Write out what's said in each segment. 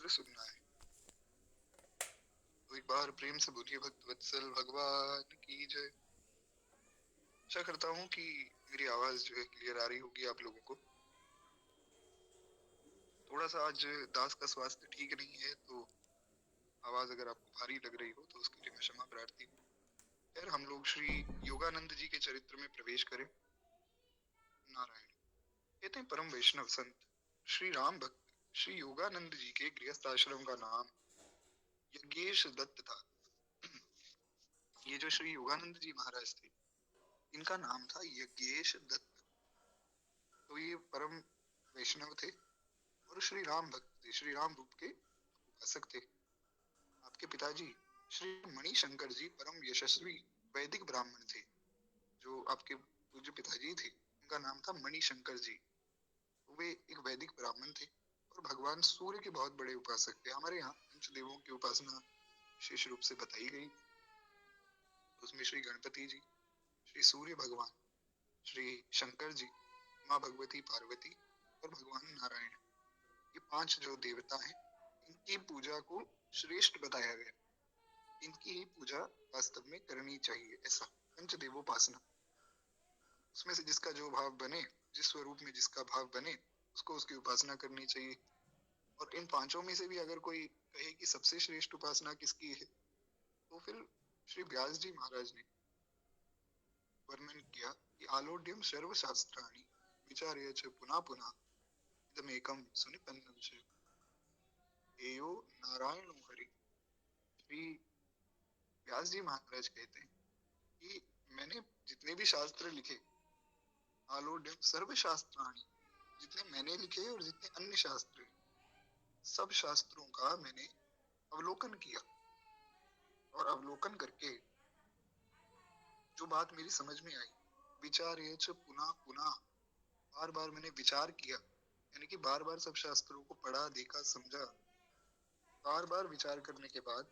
शास्त्र सुनना है। तो एक बार प्रेम से बोलिए भक्त वत्सल भगवान की जय। आशा करता हूँ कि मेरी आवाज जो है क्लियर आ रही होगी आप लोगों को। थोड़ा सा आज दास का स्वास्थ्य ठीक नहीं है, तो आवाज अगर आपको भारी लग रही हो तो उसके लिए मैं क्षमा प्रार्थी हूँ। खैर, हम लोग श्री योगानंद जी के चरित्र में प्रवेश करें। नारायण। कहते हैं परम वैष्णव संत श्री राम भक्त श्री योगानंद जी के गृहस्थ आश्रम का नाम यज्ञेश दत्त था। ये जो श्री योगानंद जी महाराज थे, इनका नाम था यज्ञेश दत्त। तो ये परम वैष्णव थे और श्री राम भक्त थे, श्री राम रूप के उपासक थे। आपके पिताजी श्री मणिशंकर जी परम यशस्वी वैदिक ब्राह्मण थे। जो आपके पूज्य पिताजी थे, उनका नाम था मणिशंकर जी। वे एक वैदिक ब्राह्मण थे और भगवान सूर्य के बहुत बड़े उपासक थे। हमारे यहाँ पंचदेवों की उपासना विशेष रूप से बताई गई। उसमें श्री गणपति जी, श्री सूर्य भगवान, श्री शंकर जी, माँ भगवती पार्वती और भगवान नारायण, ये 5 जो देवता हैं, इनकी पूजा को श्रेष्ठ बताया गया। इनकी ही पूजा वास्तव में करनी चाहिए। ऐसा पंचदेवोपासना, उसमें से जिसका जो भाव बने, जिस स्वरूप में जिसका भाव बने, उसको उसकी उपासना करनी चाहिए। और इन 5 में से भी अगर कोई कहे कि सबसे श्रेष्ठ उपासना किसकी है, तो फिर श्री व्यास जी महाराज ने वर्णन किया कि आलोड्यम सर्व शास्त्राणि विचार्य च पुनः पुनः इदमेकं सुनिपन्नं च एयो नारायणो हरि। श्री व्यास जी महाराज कहते हैं कि मैंने जितने भी शास्त्र लिखे, आलोड्यम सर्व शास्त्राणि, जितने मैंने लिखे और जितने अन्य शास्त्र हैं, सब शास्त्रों का मैंने अवलोकन किया। और अवलोकन करके जो बात मेरी समझ में आई, विचार्य च पुनः पुनः, बार बार मैंने विचार किया, यानी कि बार बार सब शास्त्रों को पढ़ा, देखा, समझा। बार बार विचार करने के बाद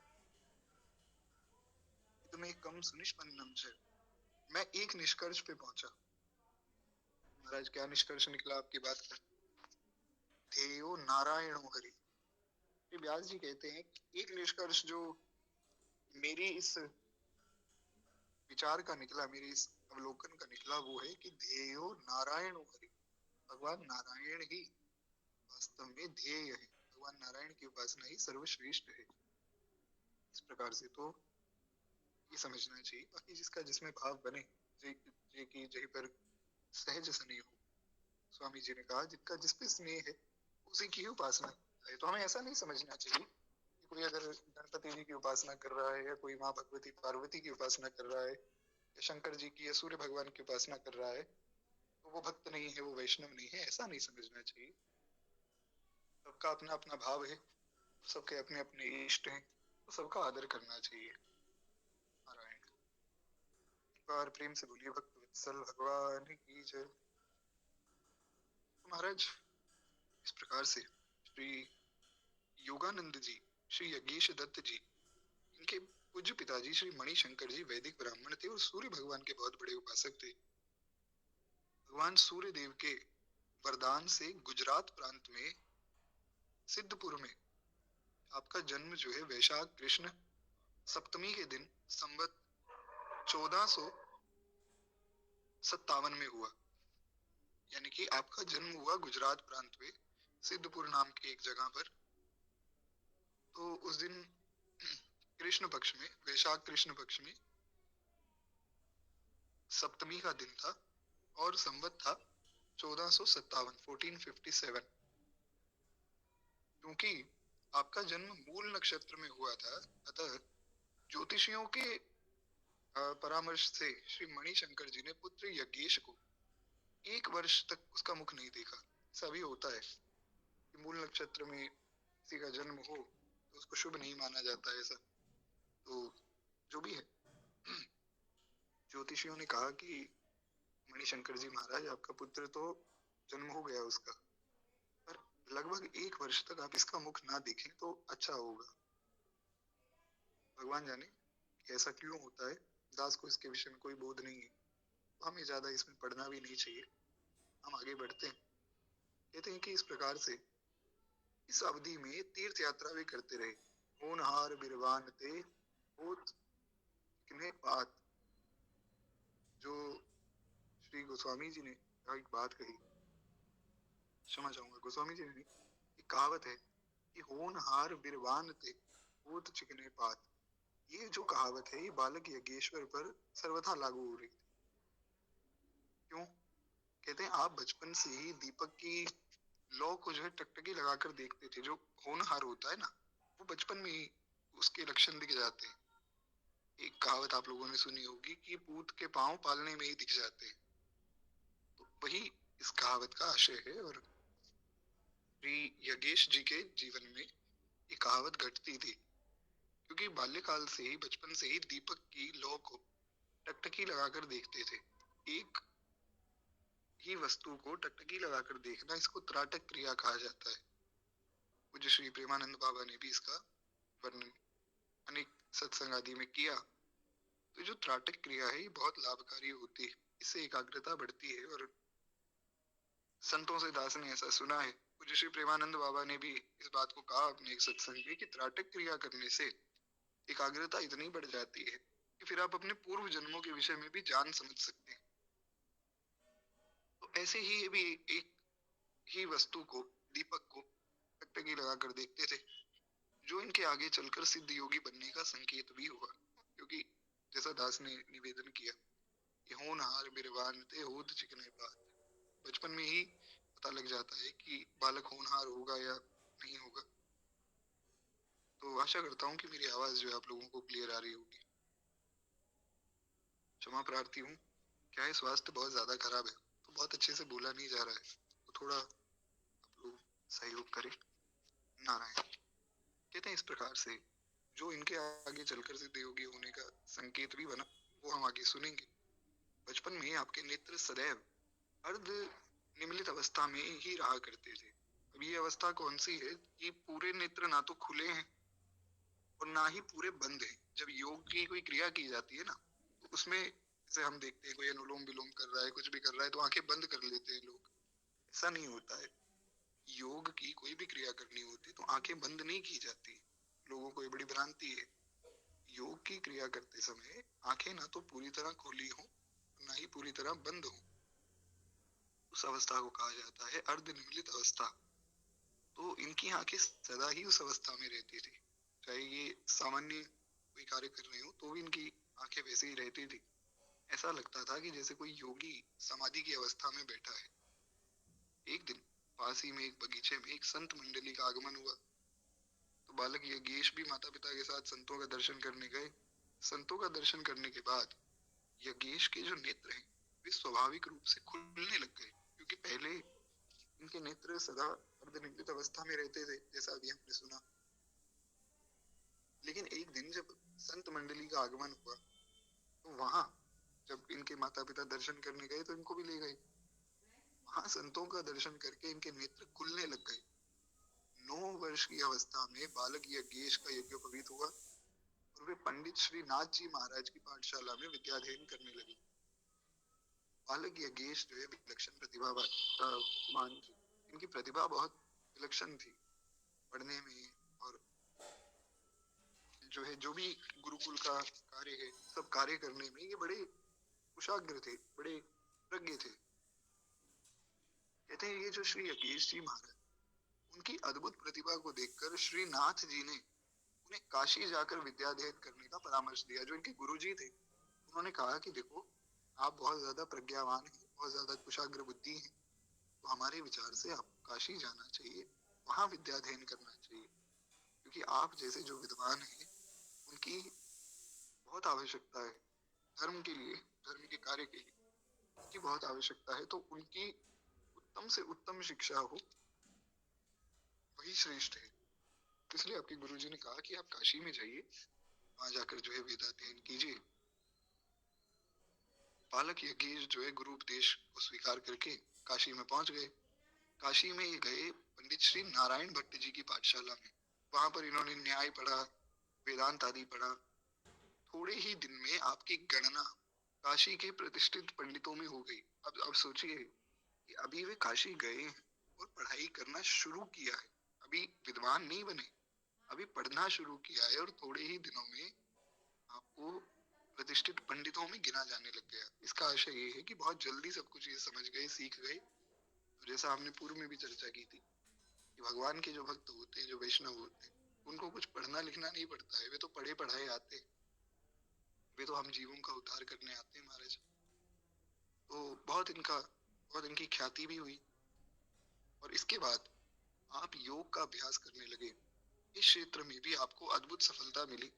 तुम्हें कम सुनिष्पन्नम से, मैं एक निष्कर्ष पे पहुंचा। महाराज क्या निष्कर्ष निकला आपकी बात का? ध्येयो नारायणो हरि। श्री व्यास जी कहते हैं कि एक निष्कर्ष जो मेरी इस विचार का निकला, मेरे इस अवलोकन का निकला, वो है कि ध्येयो नारायणो हरि, भगवान नारायण ही वास्तव में ध्येय है। भगवान नारायण की उपासना ही सर्वश्रेष्ठ है। इस प्रकार से तो ये समझना चाहिए। बाकी जिसका जिसमें भाव बने, जे की जही पर सहज स्नेह हो, स्वामी जी ने कहा जिसका जिस पे स्नेह है उसी की ही उपासना है। तो हमें ऐसा नहीं समझना चाहिए कि कोई अगर गणपति जी की उपासना कर रहा है, या कोई माँ भगवती पार्वती की उपासना कर रहा है, या शंकर जी की या सूर्य भगवान की उपासना कर रहा है, तो वो भक्त नहीं है, वो वैष्णव नहीं है। ऐसा नहीं समझना चाहिए। सबका अपना अपना भाव है, सबके अपने अपने इष्ट हैं, तो सबका आदर करना चाहिए। नारायण। एक बार प्रेम से बोलिए भक्त वत्सल भगवान की जय। तो महाराज इस प्रकार से श्री योगानंद जी, श्री यज्ञेश दत्त जी, इनके पूज्य पिताजी श्री मणिशंकर जी वैदिक ब्राह्मण थे और सूर्य भगवान के बहुत बड़े उपासक थे। भगवान सूर्य देव के वरदान से गुजरात प्रांत में सिद्धपुर में आपका जन्म जो है वैशाख कृष्ण सप्तमी के दिन संवत 1457 में हुआ। यानी कि आपका जन्म हुआ गुजरात प्रांत में सिद्धपुर नाम की एक जगह पर। तो उस दिन कृष्ण पक्ष में, वैशाख कृष्ण पक्ष में सप्तमी का दिन था और संवत था 1457। क्योंकि आपका जन्म मूल नक्षत्र में हुआ था, अतः ज्योतिषियों के परामर्श से श्री मणिशंकर जी ने पुत्र यज्ञेश को 1 वर्ष तक उसका मुख नहीं देखा। ऐसा भी होता है कि मूल नक्षत्र में किसी का जन्म हो तो उसको शुभ नहीं माना जाता है। ऐसा तो जो भी है, ज्योतिषियों ने कहा कि मणिशंकर जी महाराज, आपका पुत्र तो जन्म हो गया उसका, पर लगभग 1 वर्ष तक आप इसका मुख ना देखें तो अच्छा होगा। भगवान जाने कि ऐसा क्यों होता है। दास को इसके विषय में कोई बोध नहीं है, तो हमें ज्यादा इसमें पढ़ना भी नहीं चाहिए। हम आगे बढ़ते हैं। कहते हैं कि इस प्रकार से इस अवधि में तीर्थ यात्रा भी करते रहे। होनहार बिरवान ते होत किन्हें बात। जो श्री गोस्वामी जी ने एक बात कही, क्षमा चाहूंगा, गोस्वामी जी ने नहीं, एक कहावत है कि होनहार बिरवान ते होत चिकने पात। ये जो कहावत है ये बालक यज्ञेश्वर पर सर्वथा लागू हो रही थी। क्यों? कहते हैं आप बचपन से ही दीपक की लौ को जो है टकटकी लगाकर देखते थे। जो होनहार होता है ना, वो बचपन में ही उसके लक्षण दिख जाते हैं। एक कहावत आप लोगों ने सुनी होगी कि पूत के पांव पालने में ही दिख जाते हैं। तो वही इस कहावत का आशय है। और श्री यज्ञेश जी के जीवन में ये कहावत घटती थी, क्योंकि बाल्यकाल से ही, बचपन से ही दीपक की लौ को टकटकी लगाकर देखते थे। एक ही वस्तु को टकटकी लगाकर देखना, इसको त्राटक क्रिया कहा जाता है। पूज्य श्री प्रेमानंद बाबा ने भी इसका वर्णन अनेक सत्संग आदि में किया। तो जो त्राटक क्रिया है ये बहुत लाभकारी होती है, इससे एकाग्रता बढ़ती है। और संतों से दास ने ऐसा सुना है, पूज्य श्री प्रेमानंद बाबा ने भी इस बात को कहा अपने एक सत्संग में कि त्राटक क्रिया करने से एकाग्रता इतनी बढ़ जाती है कि फिर आप अपने पूर्व जन्मों के विषय में भी जान समझ सकते हैं। तो ऐसे ही ये भी एक ही वस्तु को, दीपक को टकटकी लगाकर देखते थे, जो इनके आगे चलकर सिद्ध योगी बनने का संकेत भी हुआ। क्योंकि जैसा दास ने निवेदन किया कि होनहार बिरवान ते होत चिकने बात, बचपन में ही पता लग जाता है कि बालक होनहार होगा या नहीं होगा। तो आशा करता हूँ कि मेरी आवाज जो है आप लोगों को क्लियर आ रही होगी। क्षमा प्रार्थी हूँ, क्या है स्वास्थ्य बहुत ज्यादा खराब है तो बहुत अच्छे से बोला नहीं जा रहा है, तो थोड़ा आप लोग सहयोग करें। नारायण। कहते हैं इस प्रकार से जो इनके आगे चलकर सिद्ध योगी होने का संकेत भी बना, वो हम आगे सुनेंगे। बचपन में आपके नेत्र सदैव अर्ध निमिलित अवस्था में ही रहा करते थे। अब ये अवस्था कौन सी है कि पूरे नेत्र ना तो खुले हैं और ना ही पूरे बंद हैं। जब योग की कोई क्रिया की जाती है ना, तो उसमें जैसे हम देखते हैं कोई अनुलोम विलोम कर रहा है, कुछ भी कर रहा है, तो आंखें बंद कर लेते हैं लोग। ऐसा नहीं होता है। योग की कोई भी क्रिया करनी होती तो आंखें बंद नहीं की जाती। लोगों को ये बड़ी भ्रांति है। योग की क्रिया करते समय आंखें ना तो पूरी तरह खुली हो, ना ही पूरी तरह बंद हो। उस अवस्था को कहा जाता है अर्ध निमिलित अवस्था। तो इनकी आंखें सदा ही उस अवस्था में रहती थी, चाहे ये सामान्य कोई कार्य कर रहे हो तो भी इनकी आंखें वैसे ही रहती थी। ऐसा लगता था कि जैसे कोई योगी समाधि की अवस्था में बैठा है। एक दिन पास ही में एक बगीचे में एक संत मंडली का आगमन हुआ। तो बालक यज्ञेश भी माता पिता के साथ संतों का दर्शन करने गए। संतों का दर्शन करने के बाद यज्ञेश के जो नेत्र हैं वे स्वाभाविक रूप से खुलने लग गए, क्योंकि पहले इनके नेत्र सदा अर्धनिर्मित अवस्था में रहते थे, जैसा अभी हमने सुना। लेकिन एक दिन जब संत मंडली का आगमन हुआ, तो वहां जब इनके माता पिता दर्शन करने गए तो इनको भी ले गए। वहां संतों का दर्शन करके इनके नेत्र खुलने लग गए। 9 वर्ष की अवस्था में बालक यज्ञेश का यज्ञोपवीत हुआ और वे पंडित श्री नाथ जी महाराज की पाठशाला में विद्याध्ययन करने लगे। बालक यज्ञेश जो है विलक्षण प्रतिभावान थे। इनकी प्रतिभा बहुत विलक्षण थी पढ़ने में, और जो है जो भी गुरुकुल का कार्य है सब कार्य करने में ये बड़े कुशाग्र थे, बड़े प्रज्ञ थे। कहते हैं ये जो श्री यज्ञेश जी महाराज, उनकी अद्भुत प्रतिभा को देखकर श्री नाथ जी ने उन्हें काशी जाकर विद्याध्ययन करने का परामर्श दिया। जो इनके गुरुजी थे उन्होंने कहा कि देखो आप बहुत ज्यादा प्रज्ञावान हैं, बहुत ज्यादा कुशाग्र बुद्धि हैं, तो हमारे विचार से आप काशी जाना चाहिए, वहां विद्याध्ययन करना चाहिए, क्योंकि आप जैसे जो विद्वान हैं उनकी बहुत आवश्यकता है धर्म के लिए, धर्म के कार्य के लिए उनकी बहुत आवश्यकता है। तो उनकी उत्तम से उत्तम शिक्षा हो वही श्रेष्ठ है। इसलिए आपके गुरुजी ने कहा कि आप काशी में जाइए, वहां जाकर जो है वेदाध्ययन कीजिए। बालक यज्ञेश जो है गुरु उपदेश को स्वीकार करके काशी में पहुंच गए। काशी में ये गए पंडित श्री नारायण भट्ट जी की पाठशाला में। वहां पर इन्होंने न्याय पढ़ा, वेदांत आदि पढ़ा। थोड़े ही दिन में आपकी गणना काशी के प्रतिष्ठित पंडितों में हो गई। अब सोचिए कि अभी वे काशी गए हैं और पढ़ाई करना शुरू किया है, अभी विद्वान नहीं बने, अभी पढ़ना शुरू किया है और थोड़े ही दिनों में आपको प्रतिष्ठित पंडितों में गिना जाने लग गया। इसका आशय ये है कि बहुत जल्दी सब कुछ ये समझ गए, सीख गए। तो जैसा हमने पूर्व में भी चर्चा की थी कि भगवान के जो भक्त होते हैं, जो वैष्णव होते हैं, उनको कुछ पढ़ना लिखना नहीं पड़ता है, वे तो पढ़े पढ़ाए आते हैं, वे तो हम जीवों का उद्धार करने आते हैं महाराज। तो बहुत इनकी ख्याति भी हुई। और इसके बाद आप योग का अभ्यास करने लगे। इस क्षेत्र में भी आपको अद्भुत सफलता मिली।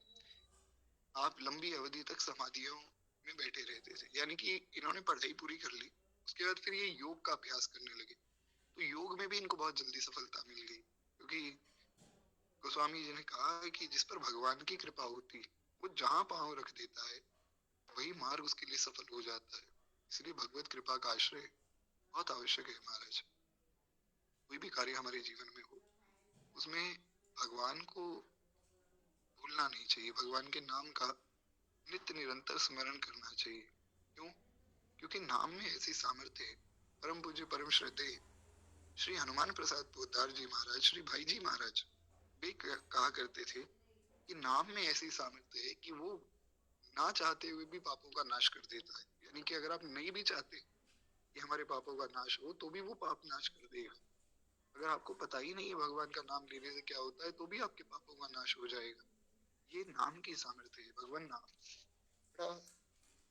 आप लंबी अवधि तक समाधियों में बैठे रहते थे, यानी कि इन्होंने पढ़ाई पूरी कर ली, उसके बाद फिर ये योग का अभ्यास करने लगे। तो योग में भी इनको बहुत जल्दी सफलता मिल गई, क्योंकि गोस्वामी जी ने कहा कि जिस पर भगवान की कृपा होती वो जहां पांव रख देता है वही मार्ग उसके लिए सफल हो जाता है। इसलिए भगवत कृपा का आश्रय बहुत आवश्यक है महाराज। कोई भी कार्य हमारे जीवन में हो उसमें भगवान को भूलना नहीं चाहिए, भगवान के नाम का नित्य निरंतर स्मरण करना चाहिए। क्यों? क्योंकि नाम में ऐसी सामर्थ्य है। परम पूज्य परम श्रद्धेय श्री हनुमान प्रसाद पोद्दार जी महाराज, श्री भाई जी महाराज वे कहा करते थे कि नाम में ऐसी सामर्थ्य है कि वो ना चाहते हुए भी पापों का नाश कर देता है। यानी कि अगर आप नहीं भी चाहते कि हमारे पापों का नाश हो तो भी वो पाप नाश कर देगा। अगर आपको पता ही नहीं है भगवान का नाम लेने से क्या होता है तो भी आपके पापों का नाश हो जाएगा। ये नाम की सामर्थ्य है, भगवान नाम बड़ा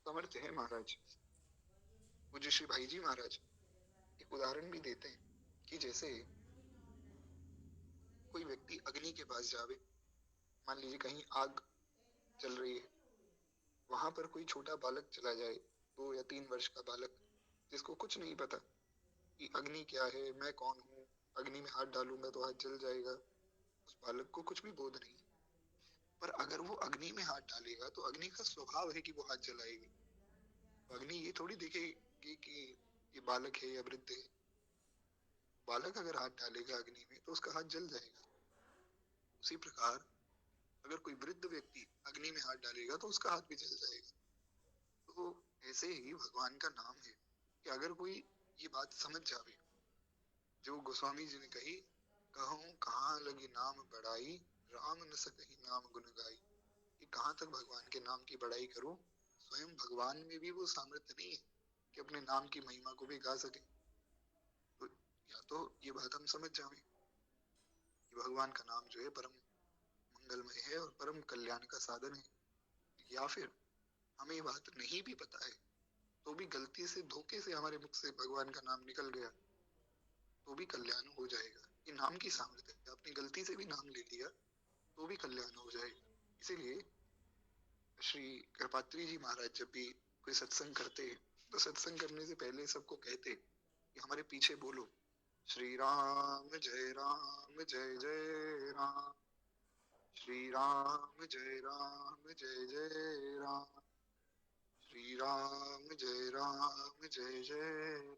सामर्थ्य है महाराज। मुझे श्री भाई जी महाराज एक उदाहरण भी देते हैं कि जैसे कोई व्यक्ति अग्नि के पास जावे, मान लीजिए कहीं आग चल रही है, वहां पर कोई छोटा बालक चला जाए, 2 या 3 वर्ष का बालक, जिसको कुछ नहीं पता कि अग्नि क्या है, मैं कौन हूँ, अग्नि में हाथ डालूंगा तो हाथ जल जाएगा, उस बालक को कुछ भी बोध नहीं। पर अगर वो अग्नि में हाथ डालेगा तो अग्नि का स्वभाव है कि वो हाथ जलाएगी। अग्नि ये थोड़ी देखेगी कि ये बालक है या वृद्ध है। बालक अगर हाथ डालेगा अग्नि में तो उसका हाथ जल जाएगा। उसी प्रकार अगर कोई वृद्ध व्यक्ति अग्नि में हाथ डालेगा तो उसका हाथ भी जल जाएगा। तो ऐसे ही भगवान का नाम है कि अगर कोई ये बात समझ जावे, जो गोस्वामी जी ने कही, कहूँ कहाँ लगी नाम बढ़ाई, राम न सकहि नाम गुण गाई। कि कहाँ तक भगवान के नाम की बढ़ाई करूं, स्वयं भगवान में भी वो सामर्थ्य नहीं है कि अपने नाम की महिमा को भी गा सके। तो या तो ये बात हम समझ जाएं कि भगवान का नाम जो है परम मंगलमय है और परम कल्याण का साधन है, या फिर हमें ये बात नहीं भी पता है तो भी गलती से धोखे से हमारे मुख से भगवान का नाम निकल गया तो भी कल्याण हो जाएगा। ये नाम की सामर्थ्य है, आपने गलती से भी नाम ले लिया तो भी कल्याण हो जाएगा। इसीलिए श्री कृपात्री जी महाराज जब भी कोई सत्संग करते तो सत्संग करने से पहले सबको कहते कि हमारे पीछे बोलो, श्री राम जय राम जय जय राम, श्री राम जय राम जय जय राम, श्री राम जय राम जय जय।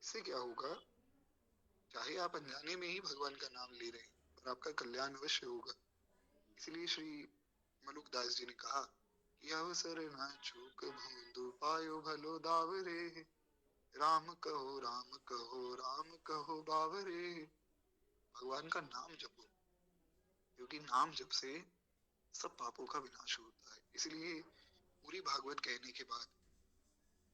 इससे क्या होगा, चाहे आप अनजाने में ही भगवान का नाम ले रहे हैं और आपका कल्याण अवश्य होगा। इसलिए श्री मलुकदास जी ने कहा कि अवसर न चूक भूंदु पायो भलो दावरे, राम कहो राम कहो राम कहो बावरे। भगवान का नाम जपो, क्योंकि नाम जप से सब पापों का विनाश होता है। इसलिए पूरी भागवत कहने के बाद,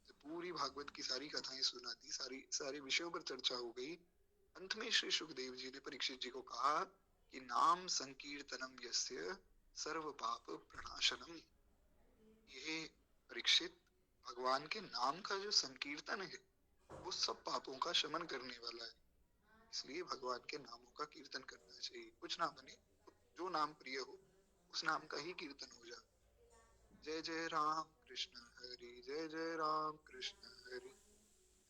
जब पूरी भागवत की सारी कथाएं सुना दी, सारे विषयों पर चर्चा हो गई, अंत में श्री सुखदेव जी ने परीक्षित जी को कहा कि नाम संकीर्तनम यस्य सर्व पाप प्रणाशनम। ये परीक्षित, भगवान के नाम का जो संकीर्तन है वो सब पापों का शमन करने वाला है। इसलिए भगवान के नामों का कीर्तन करना चाहिए। कुछ ना बने, जो नाम प्रिय हो उस नाम का ही कीर्तन हो जाए। जय जय राम कृष्ण हरि, जय जय राम कृष्ण हरि,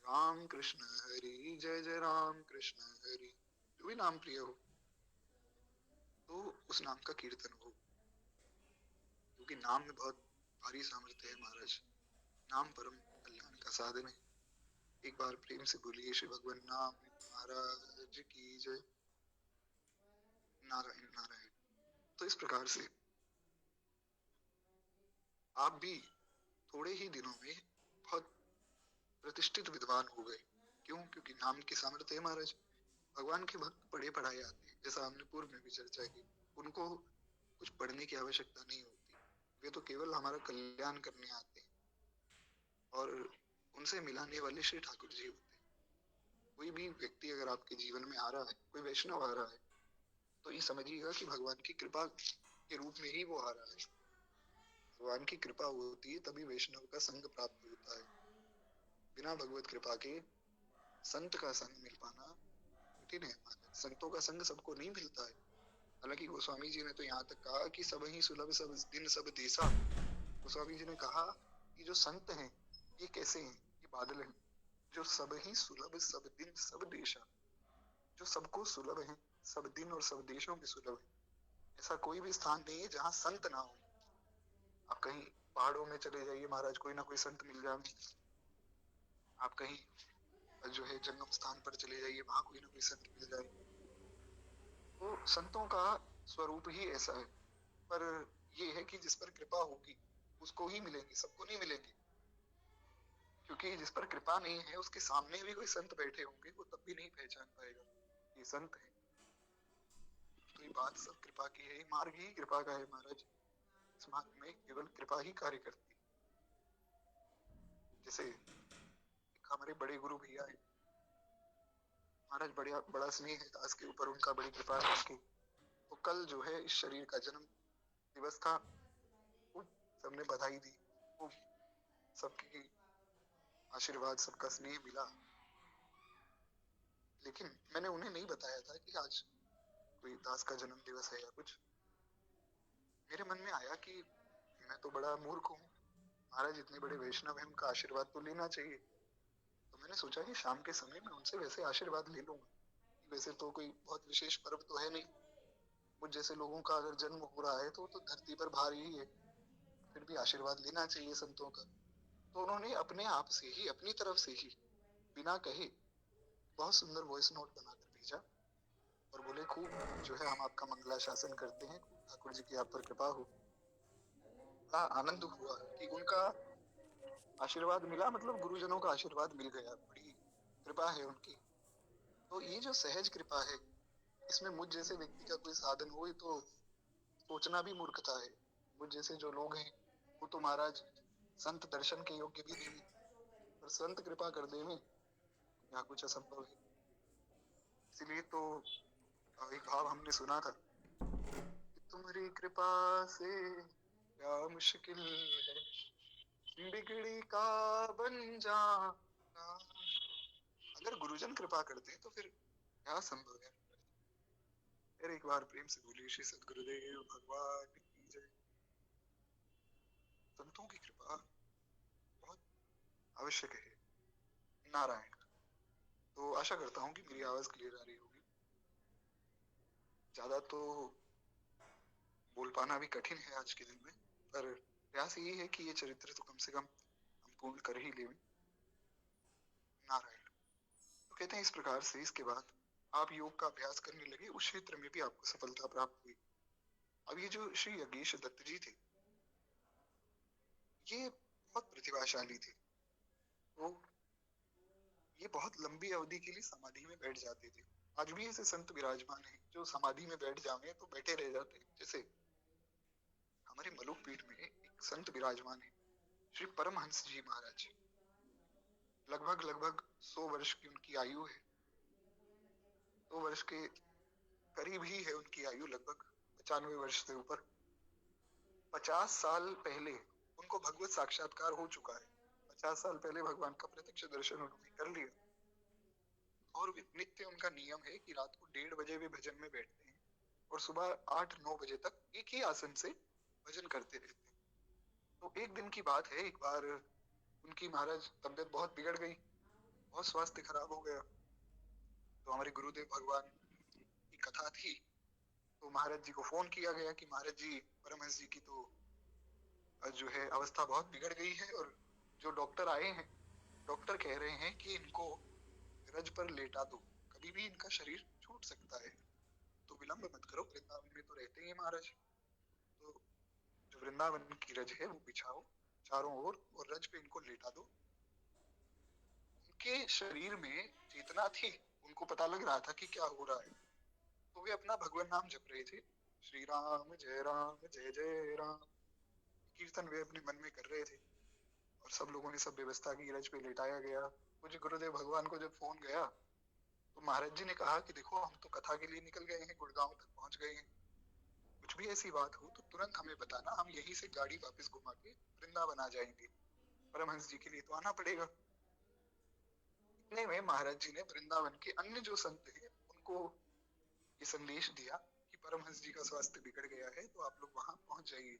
राम कृष्ण हरि जय जय राम कृष्ण हरि। जो भी नाम प्रिय हो तो उस नाम का कीर्तन हो, क्योंकि नाम में बहुत भारी सामर्थ्य है महाराज। नाम परम कल्याण का साधन है। एक बार प्रेम से बोलिए श्री भगवान नाम महाराज की जय। नारायण नारायण। तो इस प्रकार से आप भी थोड़े ही दिनों में बहुत प्रतिष्ठित विद्वान हो गए। क्यों? क्योंकि नाम के सामर्थ्य है महाराज। भगवान के भक्त पढ़े पढ़ाए आते हैं, जैसा हमने पूर्व में भी चर्चा की। उनको कुछ पढ़ने की आवश्यकता नहीं होती, वे तो केवल हमारा कल्याण करने आते हैं और उनसे मिलाने वाले श्री ठाकुर जी होते हैं। कोई भी व्यक्ति अगर आपके जीवन में आ रहा है, कोई वैष्णव आ रहा है, तो ये समझिएगा कि भगवान की कृपा के रूप में ही वो आ रहा है। भगवान की कृपा होती है तभी वैष्णव का संग प्राप्त होता है। बिना भगवत कृपा के संत का संग मिल पाना कठिन है। संतों का संग सबको नहीं मिलता है। हालांकि गोस्वामी जी ने तो यहाँ तक कहा कि सब ही सुलभ सब दिन सब देसा। गोस्वामी जी ने कहा कि जो संत हैं ये कैसे हैं, ये बादल हैं जो सब ही सुलभ सब दिन सब देशा, जो सबको सुलभ है, सब दिन और सब देशों में सुलभ है। ऐसा कोई भी स्थान नहीं है जहाँ संत ना हो। आप कहीं पहाड़ों में चले जाइए महाराज, कोई ना कोई संत मिल जाएंगे। आप कहीं जो है जंगम स्थान पर चले जाइए, वहां कोई ना कोई संत मिल जाए। तो संतों का स्वरूप ही ऐसा है। पर ये है कि जिस पर कृपा होगी उसको ही मिलेंगे, सबको नहीं मिलेंगे। क्योंकि जिस पर कृपा नहीं है उसके सामने भी कोई संत बैठे होंगे, वो तब भी नहीं पहचान पाएगा ये संत है। तो ये बात सब कृपा की है, मार्ग ही कृपा का है महाराज। इस मार्ग में केवल कृपा ही कार्य करती है। जैसे एक हमारे बड़े गुरु भैया है महाराज, बड़ा बड़ा स्नेह है दास के ऊपर, उनका बड़ी कृपा है उनकी। तो कल जो है इस शरीर का जन्म दिवस था, खूब सबने बधाई दी, खूब सबकी आशीर्वाद, सबका स्नेह मिला। लेकिन मैंने उन्हें नहीं बताया था कि आज कोई दास का जन्म दिवस है या कुछ। मेरे मन में आया कि मैं तो बड़ा मूर्ख हूँ महाराज, इतने बड़े वैष्णव हैं, उनका आशीर्वाद तो लेना चाहिए। तो मैंने सोचा कि शाम के समय में उनसे वैसे आशीर्वाद ले लूंगा। वैसे तो कोई बहुत विशेष पर्व तो है नहीं, मुझ जैसे लोगों का अगर जन्म हो रहा है तो धरती पर भार ही है, फिर भी आशीर्वाद लेना चाहिए संतों का। तो उन्होंने अपने आप से ही, अपनी तरफ से ही, बिना कहे बहुत सुंदर वॉइस नोट बनाकर भेजा और बोले खूब जो है हम आपका मंगला शासन करते हैं, ठाकुर जी की आप पर कृपा हो। बड़ा आनंद हुआ कि उनका आशीर्वाद मिला, मतलब गुरुजनों का आशीर्वाद मिल गया, बड़ी कृपा है उनकी। तो ये जो सहज कृपा है, इसमें मुझ जैसे व्यक्ति का कोई साधन हो ये तो सोचना भी मूर्खता है। मुझ जैसे जो लोग हैं वो तो महाराज संत दर्शन के योग्य भी नहीं है, पर संत कृपा कर दे में यहाँ कुछ असंभव है। इसीलिए तो एक भाव हमने सुना था कि तुम्हारी कृपा से क्या मुश्किल है, बिगड़ी का बन जाना। अगर गुरुजन कृपा करते हैं तो फिर क्या संभव है। फिर एक बार प्रेम से बोलिए श्री सद्गुरुदेव भगवान की जय। संतों की कृपा बहुत आवश्यक है। नारायण। तो आशा करता हूँ कि मेरी आवाज क्लियर आ रही होगी। ज्यादा तो बोल पाना भी कठिन है आज के दिन में, पर प्रयास ये है कि ये चरित्र तो कम से कम हम पूर्ण कर ही लें। नारायण। तो कहते हैं इस प्रकार से इसके बाद आप योग का अभ्यास करने लगे, उस क्षेत्र में भी आपको सफलता प्राप्त हुई। अब ये जो श्री योगेश दत्त जी थे, ये बहुत प्रतिभाशाली थे। वो ये बहुत लंबी अवधि के लिए समाधि में बैठ जाते थे। आज भी ऐसे संत विराजमान हैं जो समाधि में बैठ जावे तो बैठे रह जाते हैं। जैसे हमारे मलुक पीठ में एक संत विराजमान है श्री परमहंस जी महाराज। लगभग लगभग 100 वर्ष की उनकी आयु है। 100 वर्ष के करीब ही है उनकी आयु, लगभग 95 वर्ष से ऊपर। 50 साल पहले उनको भगवत साक्षात्कार हो चुका है। 50 साल पहले भगवान का प्रत्यक्ष दर्शन उन्होंने कर लिया। और नित्य उनका नियम है कि रात को 1:30 बजे वे भजन में बैठते हैं और सुबह 8-9 बजे तक एक ही आसन से भजन करते रहते हैं। तो एक दिन की बात है, एक बार उनकी महाराज तबियत बहुत बिगड़ गई, बहुत स्वास्थ्य खराब हो गया। तो हमारे गुरुदेव भगवान की कथा थी, तो महाराज जी को फोन किया गया कि महाराज जी, परमहंस जी की तो जो है अवस्था बहुत बिगड़ गई है और जो डॉक्टर आए हैं, डॉक्टर कह रहे हैं कि इनको रज पर लेटा दो, कभी भी इनका शरीर छूट सकता है, तो विलंब मत करो, वृंदावन में तो रहते ही महाराज। तो जो वृंदावन की रज है वो बिछाओ चारों ओर और रज पे इनको लेटा दो। उनके शरीर में चेतना थी, उनको पता लग रहा था कि क्या हो रहा है, तो वे अपना भगवान नाम जप रहे थे। श्री राम जय जय राम कीर्तन वे अपने मन में कर रहे थे। और सब लोगों ने सब व्यवस्था की, रज पे लेटाया गया। मुझे गुरुदेव भगवान को जब फोन गया तो महाराज जी ने कहा कि देखो हम तो कथा के लिए निकल गए हैं, गुड़गांव तक पहुंच गए हैं, कुछ भी ऐसी बात हो तो तुरंत हमें बताना, हम यहीं से गाड़ी वापस घुमा के वृंदावन आ जाएंगे, परमहंस जी के लिए तो आना पड़ेगा। इतने में महाराज जी ने वृंदावन के अन्य जो संत हैं उनको ये संदेश दिया कि परमहंस जी का स्वास्थ्य बिगड़ गया है, तो आप लोग वहां पहुंच जाइए।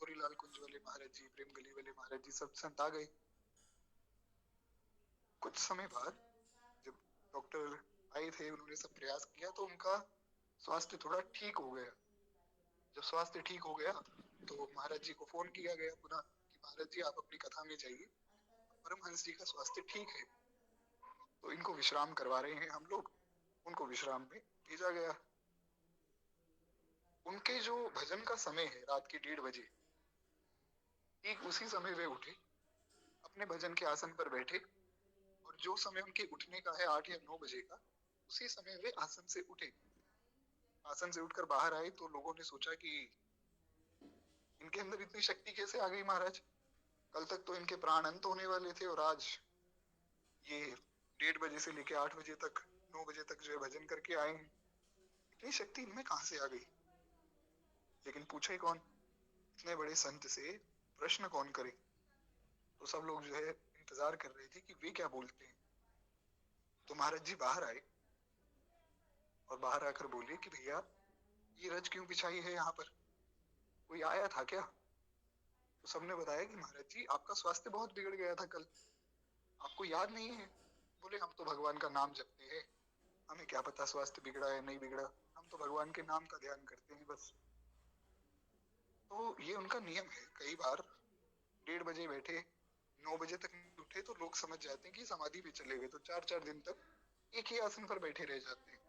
गोरीलाल कुंज वाले महाराज जी, प्रेम गली वाले महाराज जी, सब संत आ गए। कुछ समय बाद जब डॉक्टर आए थे, उन्होंने सब प्रयास किया तो उनका स्वास्थ्य थोड़ा ठीक हो गया। जब स्वास्थ्य ठीक हो गया तो महाराज जी को फोन किया गया पुनः कि महाराज जी आप अपनी कथा में जाइए, परमहंस जी का स्वास्थ्य ठीक है, तो इनको विश्राम करवा रहे हैं हम लोग। उनको विश्राम में भेजा गया। उनके जो भजन का समय है रात के 1:30 बजे, ठीक उसी समय वे उठे, अपने भजन के आसन पर बैठे, और जो समय उनके उठने का है 8 या 9 बजे का, उसी समय वे आसन से उठे। आसन से उठकर बाहर आए तो लोगों ने सोचा कि इनके अंदर इतनी शक्ति कैसे आ गई महाराज, कल तक तो इनके प्राण अंत होने वाले थे और आज ये 1:30 बजे से लेके 8 बजे तक, 9 बजे तक जो है भजन करके आए हैं, इतनी शक्ति इनमें कहाँ से आ गई। लेकिन पूछे कौन, इतने बड़े संत से प्रश्न कौन करे। तो सब लोग जो है इंतजार कर रहे थे कि वे क्या बोलते हैं। तो महाराज जी बाहर आए और बाहर आकर बोले कि भैया ये रज क्यों बिछाई है यहाँ पर, कोई आया था क्या। तो सबने बताया कि महाराज जी आपका स्वास्थ्य बहुत बिगड़ गया था कल, आपको याद नहीं है। बोले हम तो भगवान का नाम जपते हैं, हमें क्या पता स्वास्थ्य बिगड़ा है नहीं बिगड़ा, हम तो भगवान के नाम का ध्यान करते हैं बस। तो ये उनका नियम है, कई बार 1:30 बजे बैठे 9 बजे तक नहीं उठे तो लोग समझ जाते हैं कि समाधि पे चले गए, तो 4-4 दिन तक एक ही आसन पर बैठे रह जाते हैं।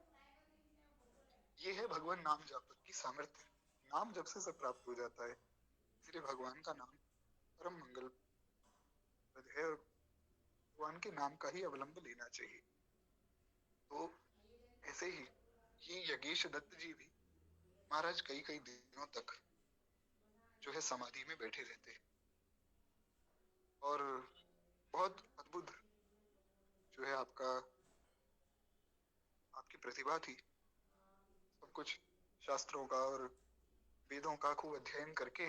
ये है भगवान नाम जापक की सामर्थ्य। नाम जब से सब प्राप्त हो जाता है, इसलिए भगवान का नाम परम मंगल है और भगवान के नाम का ही अवलंब लेना चाहिए। तो ऐसे ही ये यज्ञेश दत्त जी भी महाराज कई कई दिनों तक जो है समाधि में बैठे रहते हैं। और बहुत अद्भुत जो है आपकी प्रतिभा थी। सब कुछ शास्त्रों का और वेदों का खूब अध्ययन करके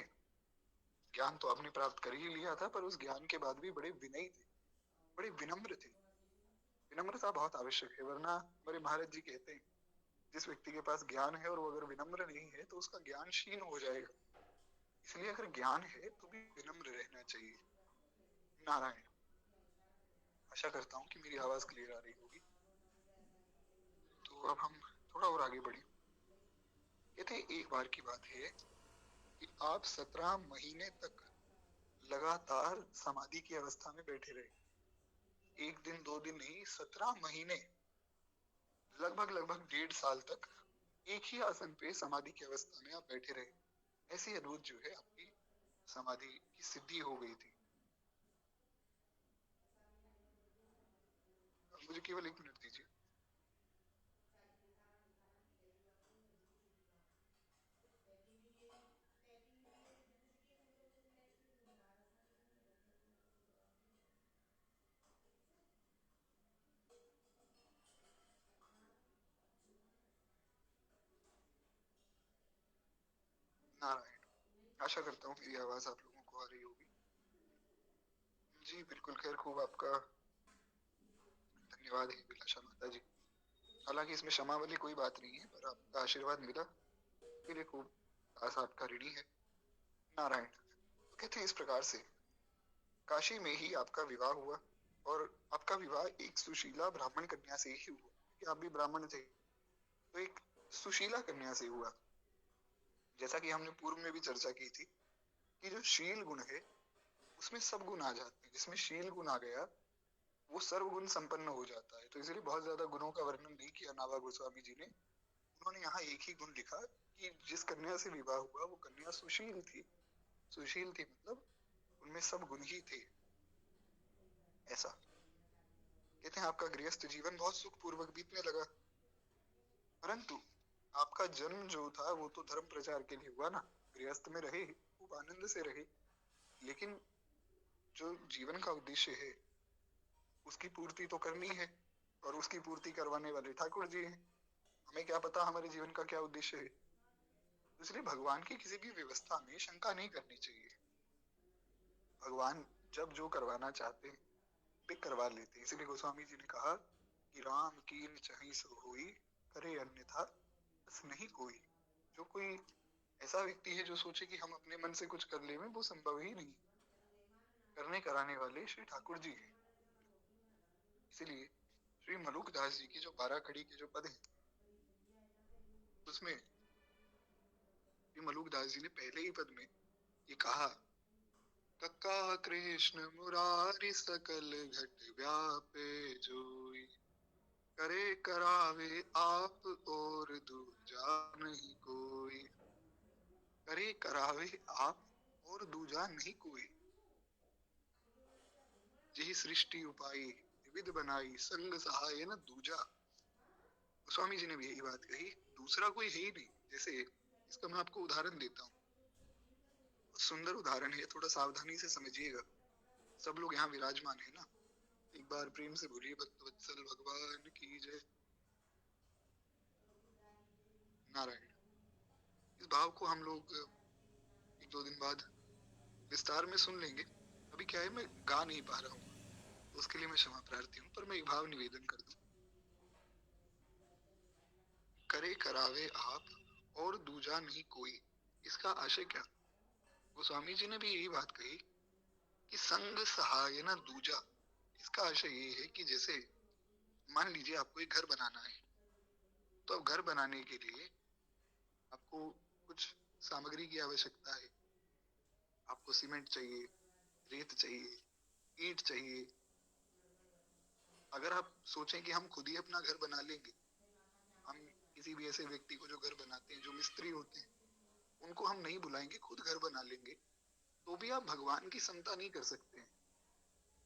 ज्ञान तो आपने प्राप्त कर ही लिया था, पर उस ज्ञान के बाद भी बड़े विनयी थे, बड़े विनम्र थे। विनम्रता बहुत आवश्यक है, वरना हमारे महाराज जी कहते हैं जिस व्यक्ति के पास ज्ञान है और वो अगर विनम्र नहीं है तो उसका ज्ञान क्षीण हो जाएगा। इसलिए अगर ज्ञान है तो भी विनम्र रहना चाहिए। नारायण। आशा करता हूँ कि मेरी आवाज क्लियर आ रही होगी। तो अब हम थोड़ा और आगे बढ़े। कहते एक बार की बात है कि आप 17 महीने तक लगातार समाधि की अवस्था में बैठे रहे। एक दिन 2 दिन नहीं, 17 महीने, लगभग लगभग 1.5 साल तक एक ही आसन पे समाधि की अवस्था में आप बैठे रहे। ऐसी अद्भुत जो है आपकी समाधि की सिद्धि हो गई थी। मुझे केवल 1 मिनट दीजिए। नारायण। आशा करता हूँ मेरी आवाज आप लोगों को आ रही होगी। जी बिल्कुल, खैर खूब आपका धन्यवाद है विलाशा माता जी। हालांकि इसमें क्षमा वाली कोई बात नहीं है, पर आपका आशीर्वाद मिला इसके लिए खूब दास आपका ऋणी है। नारायण। तो कहते हैं इस प्रकार से काशी में ही आपका विवाह हुआ, और आपका विवाह एक सुशीला ब्राह्मण कन्या से ही हुआ, कि आप भी ब्राह्मण थे, तो एक सुशीला कन्या से हुआ। जैसा कि हमने पूर्व में भी चर्चा की थी कि जो शील गुण है उसमें सब गुण आ जाते हैं, जिसमें शील गुण आ गया वो सर्वगुण संपन्न हो जाता है। तो इसलिए बहुत ज्यादा गुणों का वर्णन नहीं किया नाभा गोस्वामी जी ने। उन्होंने यहाँ एक ही गुण लिखा कि जिस कन्या से विवाह हुआ वो कन्या सुशील थी। सुशील थी मतलब उनमें सब गुण ही थे, ऐसा। कहते हैं आपका गृहस्थ जीवन बहुत सुखपूर्वक बीतने लगा, परंतु आपका जन्म जो था वो तो धर्म प्रचार के लिए हुआ ना। गृहस्थ में रहे, खूब आनंद से रहे, लेकिन जो जीवन का उद्देश्य है उसकी पूर्ति तो करनी है, और उसकी पूर्ति करवाने वाले ठाकुर जी हैं। हमें क्या पता हमारे जीवन का क्या उद्देश्य है। इसलिए भगवान की किसी भी व्यवस्था में शंका नहीं करनी चाहिए। भगवान जब जो करवाना चाहते हैं वे करवा लेते हैं। इसलिए गोस्वामी जी ने कहा कि राम कीन चाहि सो होई, करे अन्यथा बस नहीं कोई। जो कोई ऐसा व्यक्ति है जो सोचे कि हम अपने मन से कुछ कर ले, वो संभव ही नहीं। करने कराने वाले श्री ठाकुर जी हैं। इसीलिए श्री मलुक दास जी की जो 12 खड़ी के जो पद हैं उसमें श्री मलुक दास जी ने पहले ही पद में ये कहा, कक्का कृष्ण मुरारी सकल घट व्यापे जोई, करे करावे आप और दूजा नहीं कोई। करे करावे आप और दूजा नहीं कोई, यही सृष्टि उपाई विविध बनाई, संग सहाय न दूजा। स्वामी जी ने भी यही बात कही, दूसरा कोई है ही नहीं। जैसे इसका मैं आपको उदाहरण देता हूँ, सुंदर उदाहरण है, थोड़ा सावधानी से समझिएगा। सब लोग यहाँ विराजमान है ना, एक बार प्रेम से बोलिए भक्त वत्सल भगवान की जय। नारायण। इस भाव को हम लोग एक दो दिन बाद विस्तार में सुन लेंगे। अभी क्या है, मैं गा नहीं पा रहा हूँ, तो उसके लिए मैं क्षमा प्रार्थी हूँ, पर मैं एक भाव निवेदन कर दूं। करे करावे आप और दूजा नहीं कोई, इसका आशय क्या। गोस्वामी जी ने भी यही बात कही कि संग सहाय न दूजा। इसका आशय ये है कि जैसे मान लीजिए आपको एक घर बनाना है, तो अब घर बनाने के लिए आपको कुछ सामग्री की आवश्यकता है। आपको सीमेंट चाहिए, रेत चाहिए, ईंट चाहिए। अगर आप सोचें कि हम खुद ही अपना घर बना लेंगे, हम किसी भी ऐसे व्यक्ति को जो घर बनाते हैं, जो मिस्त्री होते हैं, उनको हम नहीं बुलाएंगे, खुद घर बना लेंगे, तो भी आप भगवान की समता नहीं कर सकते हैं।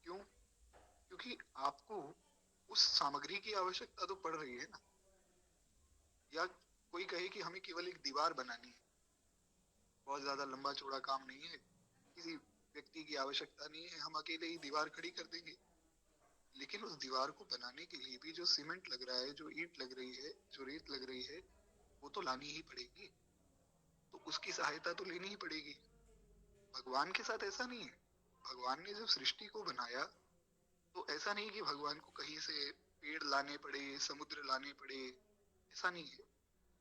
क्यों? क्योंकि आपको उस सामग्री की आवश्यकता तो पड़ रही है ना। या कोई कहे कि हमें केवल एक दीवार बनानी है, बहुत ज्यादा लंबा चौड़ा काम नहीं है, किसी व्यक्ति की आवश्यकता नहीं है, हम अकेले ही दीवार खड़ी कर देंगे। लेकिन उस दीवार को बनाने के लिए भी जो सीमेंट लग रहा है, जो ईंट लग रही है, जो रेत लग रही है, वो तो लानी ही पड़ेगी। तो उसकी सहायता तो लेनी ही पड़ेगी। भगवान के साथ ऐसा नहीं है। भगवान ने जब सृष्टि को बनाया तो ऐसा नहीं कि भगवान को कहीं से पेड़ लाने पड़े, समुद्र लाने पड़े, ऐसा नहीं है।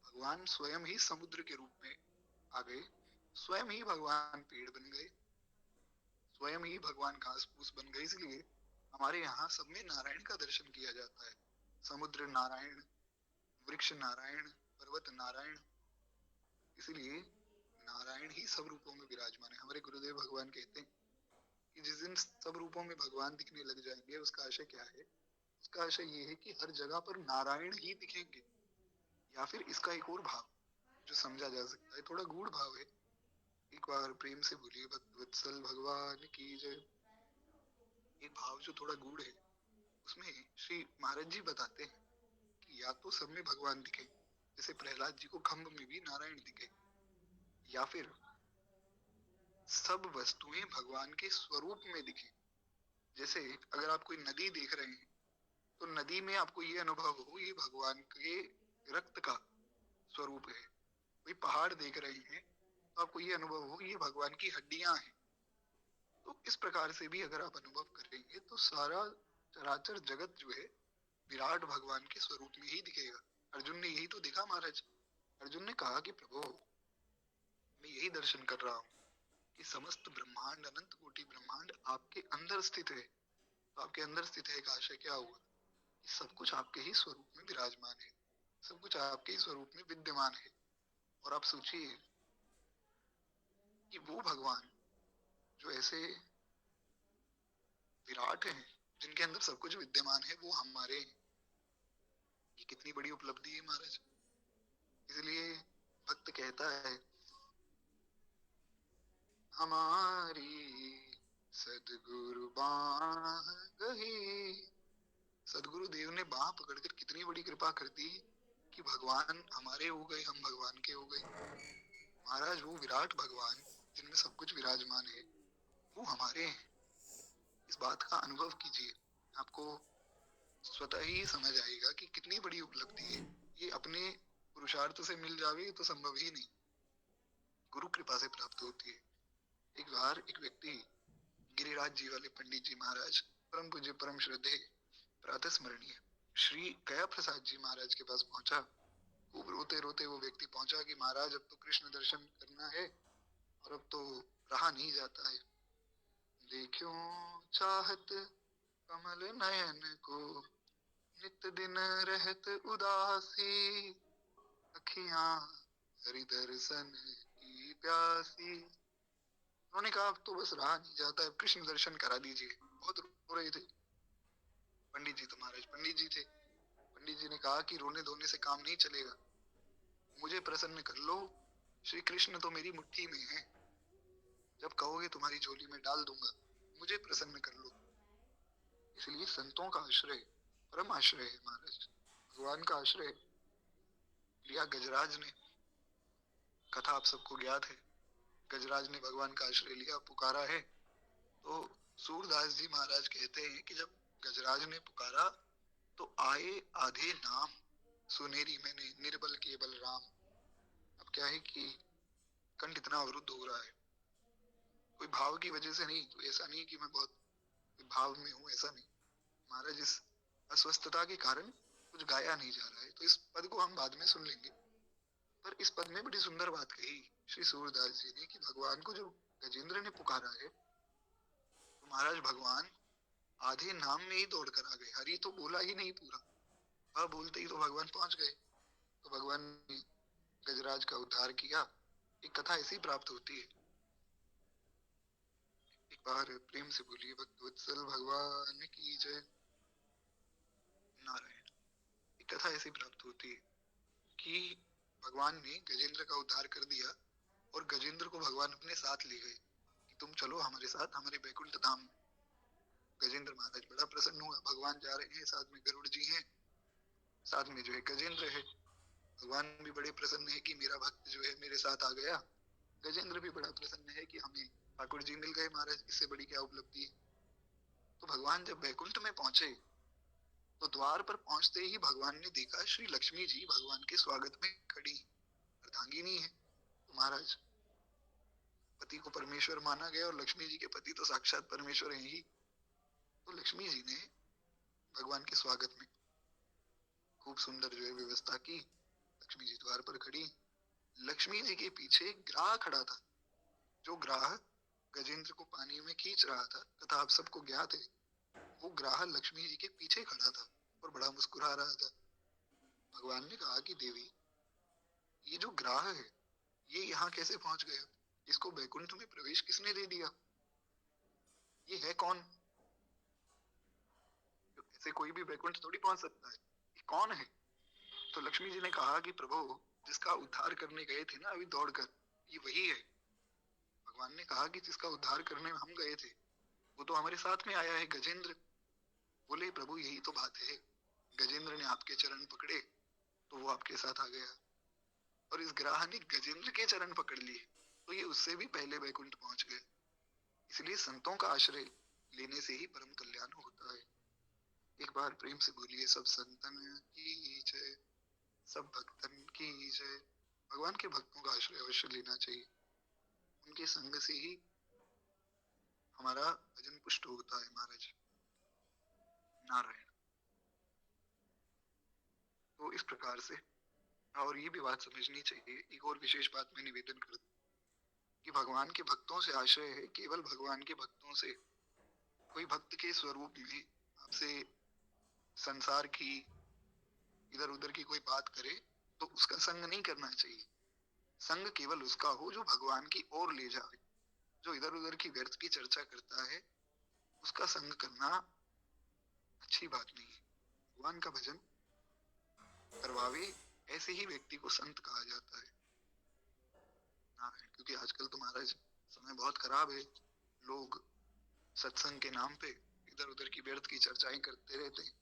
भगवान स्वयं ही समुद्र के रूप में आ गए, स्वयं ही भगवान पेड़ बन गए, स्वयं ही भगवान घास फूस बन गए। इसलिए हमारे यहाँ सब में नारायण का दर्शन किया जाता है। समुद्र नारायण, वृक्ष नारायण, पर्वत नारायण। इसलिए नारायण ही सब रूपों में विराजमान है। हमारे गुरुदेव भगवान कहते हैं कि जिस दिन सब रूपों में भगवान दिखने लग जाएंगे, उसका आशय क्या है। उसका आशय ये है कि हर जगह पर नारायण ही दिखेंगे। या फिर इसका एक और भाव जो समझा जा सकता है, थोड़ा गूढ़ भाव है, एक बार प्रेम से बोलिए भक्त वत्सल भगवान की जय। एक भाव जो थोड़ा गूढ़ है, उसमें श्री महाराज जी बताते हैं कि या तो सब में भगवान दिखे, जैसे प्रहलाद जी को खम्भ में भी नारायण दिखे, या फिर सब वस्तुएं भगवान के स्वरूप में दिखे। जैसे अगर आप कोई नदी देख रहे हैं तो नदी में आपको ये अनुभव हो ये भगवान के रक्त का स्वरूप है। कोई पहाड़ देख रहे हैं तो आपको ये अनुभव हो ये भगवान की हड्डियां हैं। तो इस प्रकार से भी अगर आप अनुभव करेंगे तो सारा चराचर जगत जो है विराट भगवान के स्वरूप में ही दिखेगा। अर्जुन ने यही तो दिखा महाराज। अर्जुन ने कहा कि प्रभु मैं यही दर्शन कर रहा हूँ कि समस्त ब्रह्मांड, अनंत कोटि ब्रह्मांड आपके अंदर स्थित है। तो आपके अंदर स्थित है का आशय क्या हुआ कि सब कुछ आपके ही स्वरूप में विराजमान है, सब कुछ आपके ही स्वरूप में विद्यमान है। और आप सोचिए कि वो भगवान जो ऐसे विराट हैं, जिनके अंदर सब कुछ विद्यमान है, वो हमारे हैं। ये कितनी बड़ी उपलब्धि है महाराज। इसलिए भक्त कहता है हमारी सदगुरु बाह गहे, सदगुरु देव ने बाह पकड़कर कितनी बड़ी कृपा कर दी कि भगवान हमारे हो गए, हम भगवान के हो गए। महाराज वो विराट भगवान जिनमें सब कुछ विराजमान है वो हमारे हैं। इस बात का अनुभव कीजिए, आपको स्वतः ही समझ आएगा कि कितनी बड़ी उपलब्धि है। ये अपने पुरुषार्थ से मिल जावे तो संभव ही नहीं, गुरु कृपा से प्राप्त होती है। एक बार एक व्यक्ति गिरिराज जी वाले पंडित जी महाराज, परम पूज्य परम श्रद्धेय प्रातः स्मरणीय श्री गया प्रसाद जी महाराज के पास पहुंचा। खूब रोते रोते वो व्यक्ति पहुंचा कि महाराज अब तो कृष्ण दर्शन करना है और अब तो रहा नहीं जाता है। देखो चाहत कमल नयन को, नित दिन रहत उदासी, अखियां हरि दर्शन की प्यासी। उन्होंने कहा अब तो बस रहा नहीं जाता है, कृष्ण दर्शन करा दीजिए। बहुत रो रहे थे पंडित जी, तो महाराज पंडित जी थे। पंडित जी ने कहा कि रोने धोने से काम नहीं चलेगा, मुझे प्रसन्न कर लो। श्री कृष्ण तो मेरी मुट्ठी में है, जब कहोगे तुम्हारी झोली में डाल दूंगा, मुझे प्रसन्न कर लो। इसलिए संतों का आश्रय परम आश्रय है महाराज, भगवान का आश्रय लिया गजराज ने। कथा आप सबको ज्ञात है, गजराज ने भगवान का आश्रय लिया, पुकारा है। तो सूरदास जी महाराज कहते हैं कि जब गजराज ने पुकारा तो आए आधे नाम, सुनेरी मैंने निर्बल केवल राम। अब क्या है कि कंठ इतना अवरुद्ध हो रहा है, कोई भाव की वजह से नहीं, तो ऐसा नहीं कि मैं बहुत भाव में हूँ, ऐसा नहीं। महाराज इस अस्वस्थता के कारण कुछ गाया नहीं जा रहा है, तो इस पद को हम बाद में सुन लेंगे। पर इस पद में बड़ी सुंदर बात कही श्री सूरदास जी ने कि भगवान को जब गजेंद्र ने पुकारा है तो महाराज भगवान आधे नाम में ही दौड़ कर आ गए। हरि तो बोला ही नहीं पूरा, हाँ बोलते ही तो भगवान पहुंच गए। तो भगवान ने गजराज का उद्धार किया। एक कथा ऐसी प्राप्त होती है। एक बार प्रेम से बोलिए भक्तवत्सल भगवान की जय। नारायण। एक कथा ऐसी प्राप्त होती है कि भगवान ने गजेंद्र का उद्धार कर दिया और गजेंद्र को भगवान अपने साथ ले गए कि तुम चलो हमारे साथ हमारे बैकुंठ धाम। गजेंद्र महाराज बड़ा प्रसन्न हुआ, भगवान जा रहे हैं, साथ में गरुड़ जी हैं, साथ में जो है गजेंद्र है। भगवान भी बड़े प्रसन्न है कि मेरा भक्त जो है मेरे साथ आ गया। गजेंद्र भी बड़ा प्रसन्न है कि हमें ठाकुर जी मिल गए महाराज, इससे बड़ी क्या उपलब्धि है। तो भगवान जब बैकुंठ में पहुंचे तो द्वार पर पहुंचते ही भगवान ने देखा श्री लक्ष्मी जी भगवान के स्वागत में खड़ी, अर्धांगिनी है। तो महाराज पति को परमेश्वर माना गया और लक्ष्मी जी के पति तो साक्षात परमेश्वर हैं ही। तो लक्ष्मी जी ने भगवान के स्वागत में खूब सुंदर जो है व्यवस्था की। लक्ष्मी जी द्वार पर खड़ी, लक्ष्मी जी के पीछे ग्राह खड़ा था। जो ग्राह गजेंद्र को पानी में खींच रहा था, तथा आप सबको ज्ञात है वो ग्राह लक्ष्मी जी के पीछे खड़ा था और बड़ा मुस्कुरा रहा था। भगवान ने कहा कि देवी ये जो ग्राह है ये यहाँ कैसे पहुंच गया, इसको बैकुंठ में प्रवेश किसने दे दिया, ये है कौन। ऐसे कोई भी बैकुंठ थोड़ी पहुंच सकता है, ये कौन है। तो लक्ष्मी जी ने कहा कि प्रभु जिसका उद्धार करने गए थे ना अभी दौड़कर, ये वही है। भगवान ने कहा कि जिसका उद्धार करने हम गए थे वो तो हमारे साथ में आया है, गजेंद्र। बोले प्रभु यही तो बात है, गजेंद्र ने आपके चरण पकड़े तो वो आपके साथ आ गया, और इस ग्राह ने गजेंद्र के चरण पकड़ लिए तो ये उससे भी पहले वैकुंठ पहुंच गए। इसलिए संतों का आश्रय लेने से ही परम कल्याण होता है। एक बार प्रेम से बोलिए सब संतन की जय, सब भक्तन की जय। भगवान के भक्तों का आश्रय अवश्य लेना चाहिए, उनके संग से ही हमारा भजन पुष्ट होता है महाराज। नारायण। तो इस प्रकार से, और ये भी बात समझनी चाहिए, एक और विशेष बात मैं निवेदन कर दूं कि भगवान के भक्तों से आश्रय है, केवल भगवान के भक्तों से। कोई भक्त के स्वरूप में आपसे संसार की इधर उधर की कोई बात करे तो उसका संग नहीं करना चाहिए। संग केवल उसका हो जो भगवान की ओर ले जाए। जो इधर उधर की व्यर्थ की चर्चा करता है उसका संग करना अच्छी बात नहीं है। भगवान का भजन करवावे ऐसे ही व्यक्ति को संत कहा जाता है। नारायण। क्योंकि आजकल तो महाराज समय बहुत खराब है, लोग सत्संग के नाम पे इधर उधर की व्यर्थ की चर्चाएं करते रहते हैं।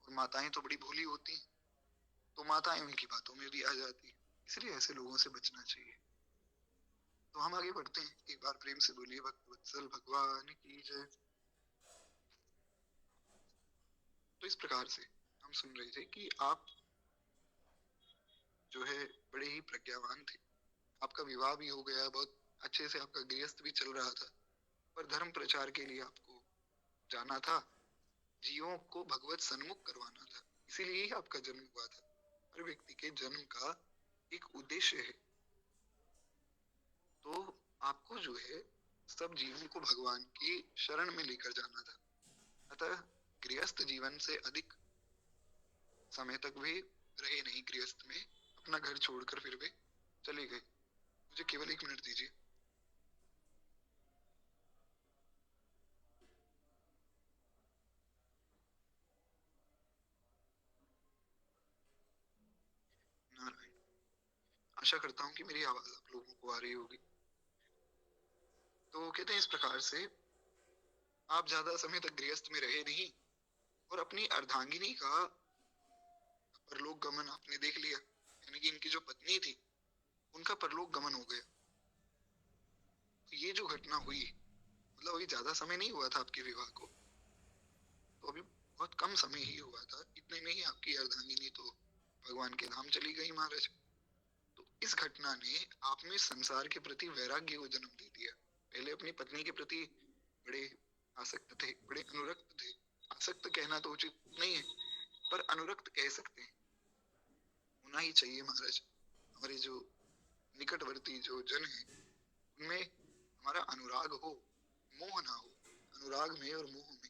और माताएं तो बड़ी भोली होती हैं, तो माताएं उनकी बातों में भी आ जाती हैं। इसलिए ऐसे लोगों से बचना चाहिए। तो हम आगे बढ़ते हैं। एक बार प्रेम से बोलिए भक्त वत्सल भगवान की जय। तो इस प्रकार से हम सुन रहे थे कि आप जो है बड़े ही प्रज्ञावान थे। आपका विवाह भी हो गया, बहुत अच्छे से आपका गृहस्थ भी चल रहा था, पर धर्म प्रचार के लिए आपको जाना था, जीवों को भगवत सन्मुख करवाना था। इसीलिए ही आपका जन्म हुआ था। हर व्यक्ति के जन्म का एक उद्देश्य है। तो आपको जो है सब जीवों को भगवान की शरण में लेकर जाना था। अतः गृहस्थ जीवन से अधिक समय तक वे रहे नहीं गृहस्थ में, अपना घर छोड़कर फिर वे चले गए। मुझे केवल 1 मिनट दीजिए। नारायण। आशा करता हूँ कि मेरी आवाज आप लोगों को आ रही होगी। तो कहते हैं इस प्रकार से आप ज्यादा समय तक गृहस्थ में रहे नहीं और अपनी अर्धांगिनी का परलोक गमन आपने देख लिया। यानी कि इनकी जो पत्नी थी उनका परलोक गमन हो गया। तो ये जो घटना हुई, मतलब अभी ज्यादा समय नहीं हुआ था आपके विवाह को, तो अभी बहुत कम समय ही हुआ था। इतने में ही आपकी अर्धांगिनी तो भगवान के धाम चली गई महाराज। तो इस घटना ने आप में संसार के प्रति वैराग्य को जन्म दे दिया। पहले अपनी पत्नी के प्रति बड़े आसक्त थे, बड़े अनुरक्त थे। आसक्त कहना तो उचित नहीं है, पर अनुरक्त कह सकते हैं। होना ही चाहिए महाराज। हमारे जो निकटवर्ती जो जन है उनमें हमारा अनुराग हो, मोह ना हो। अनुराग में और मोह में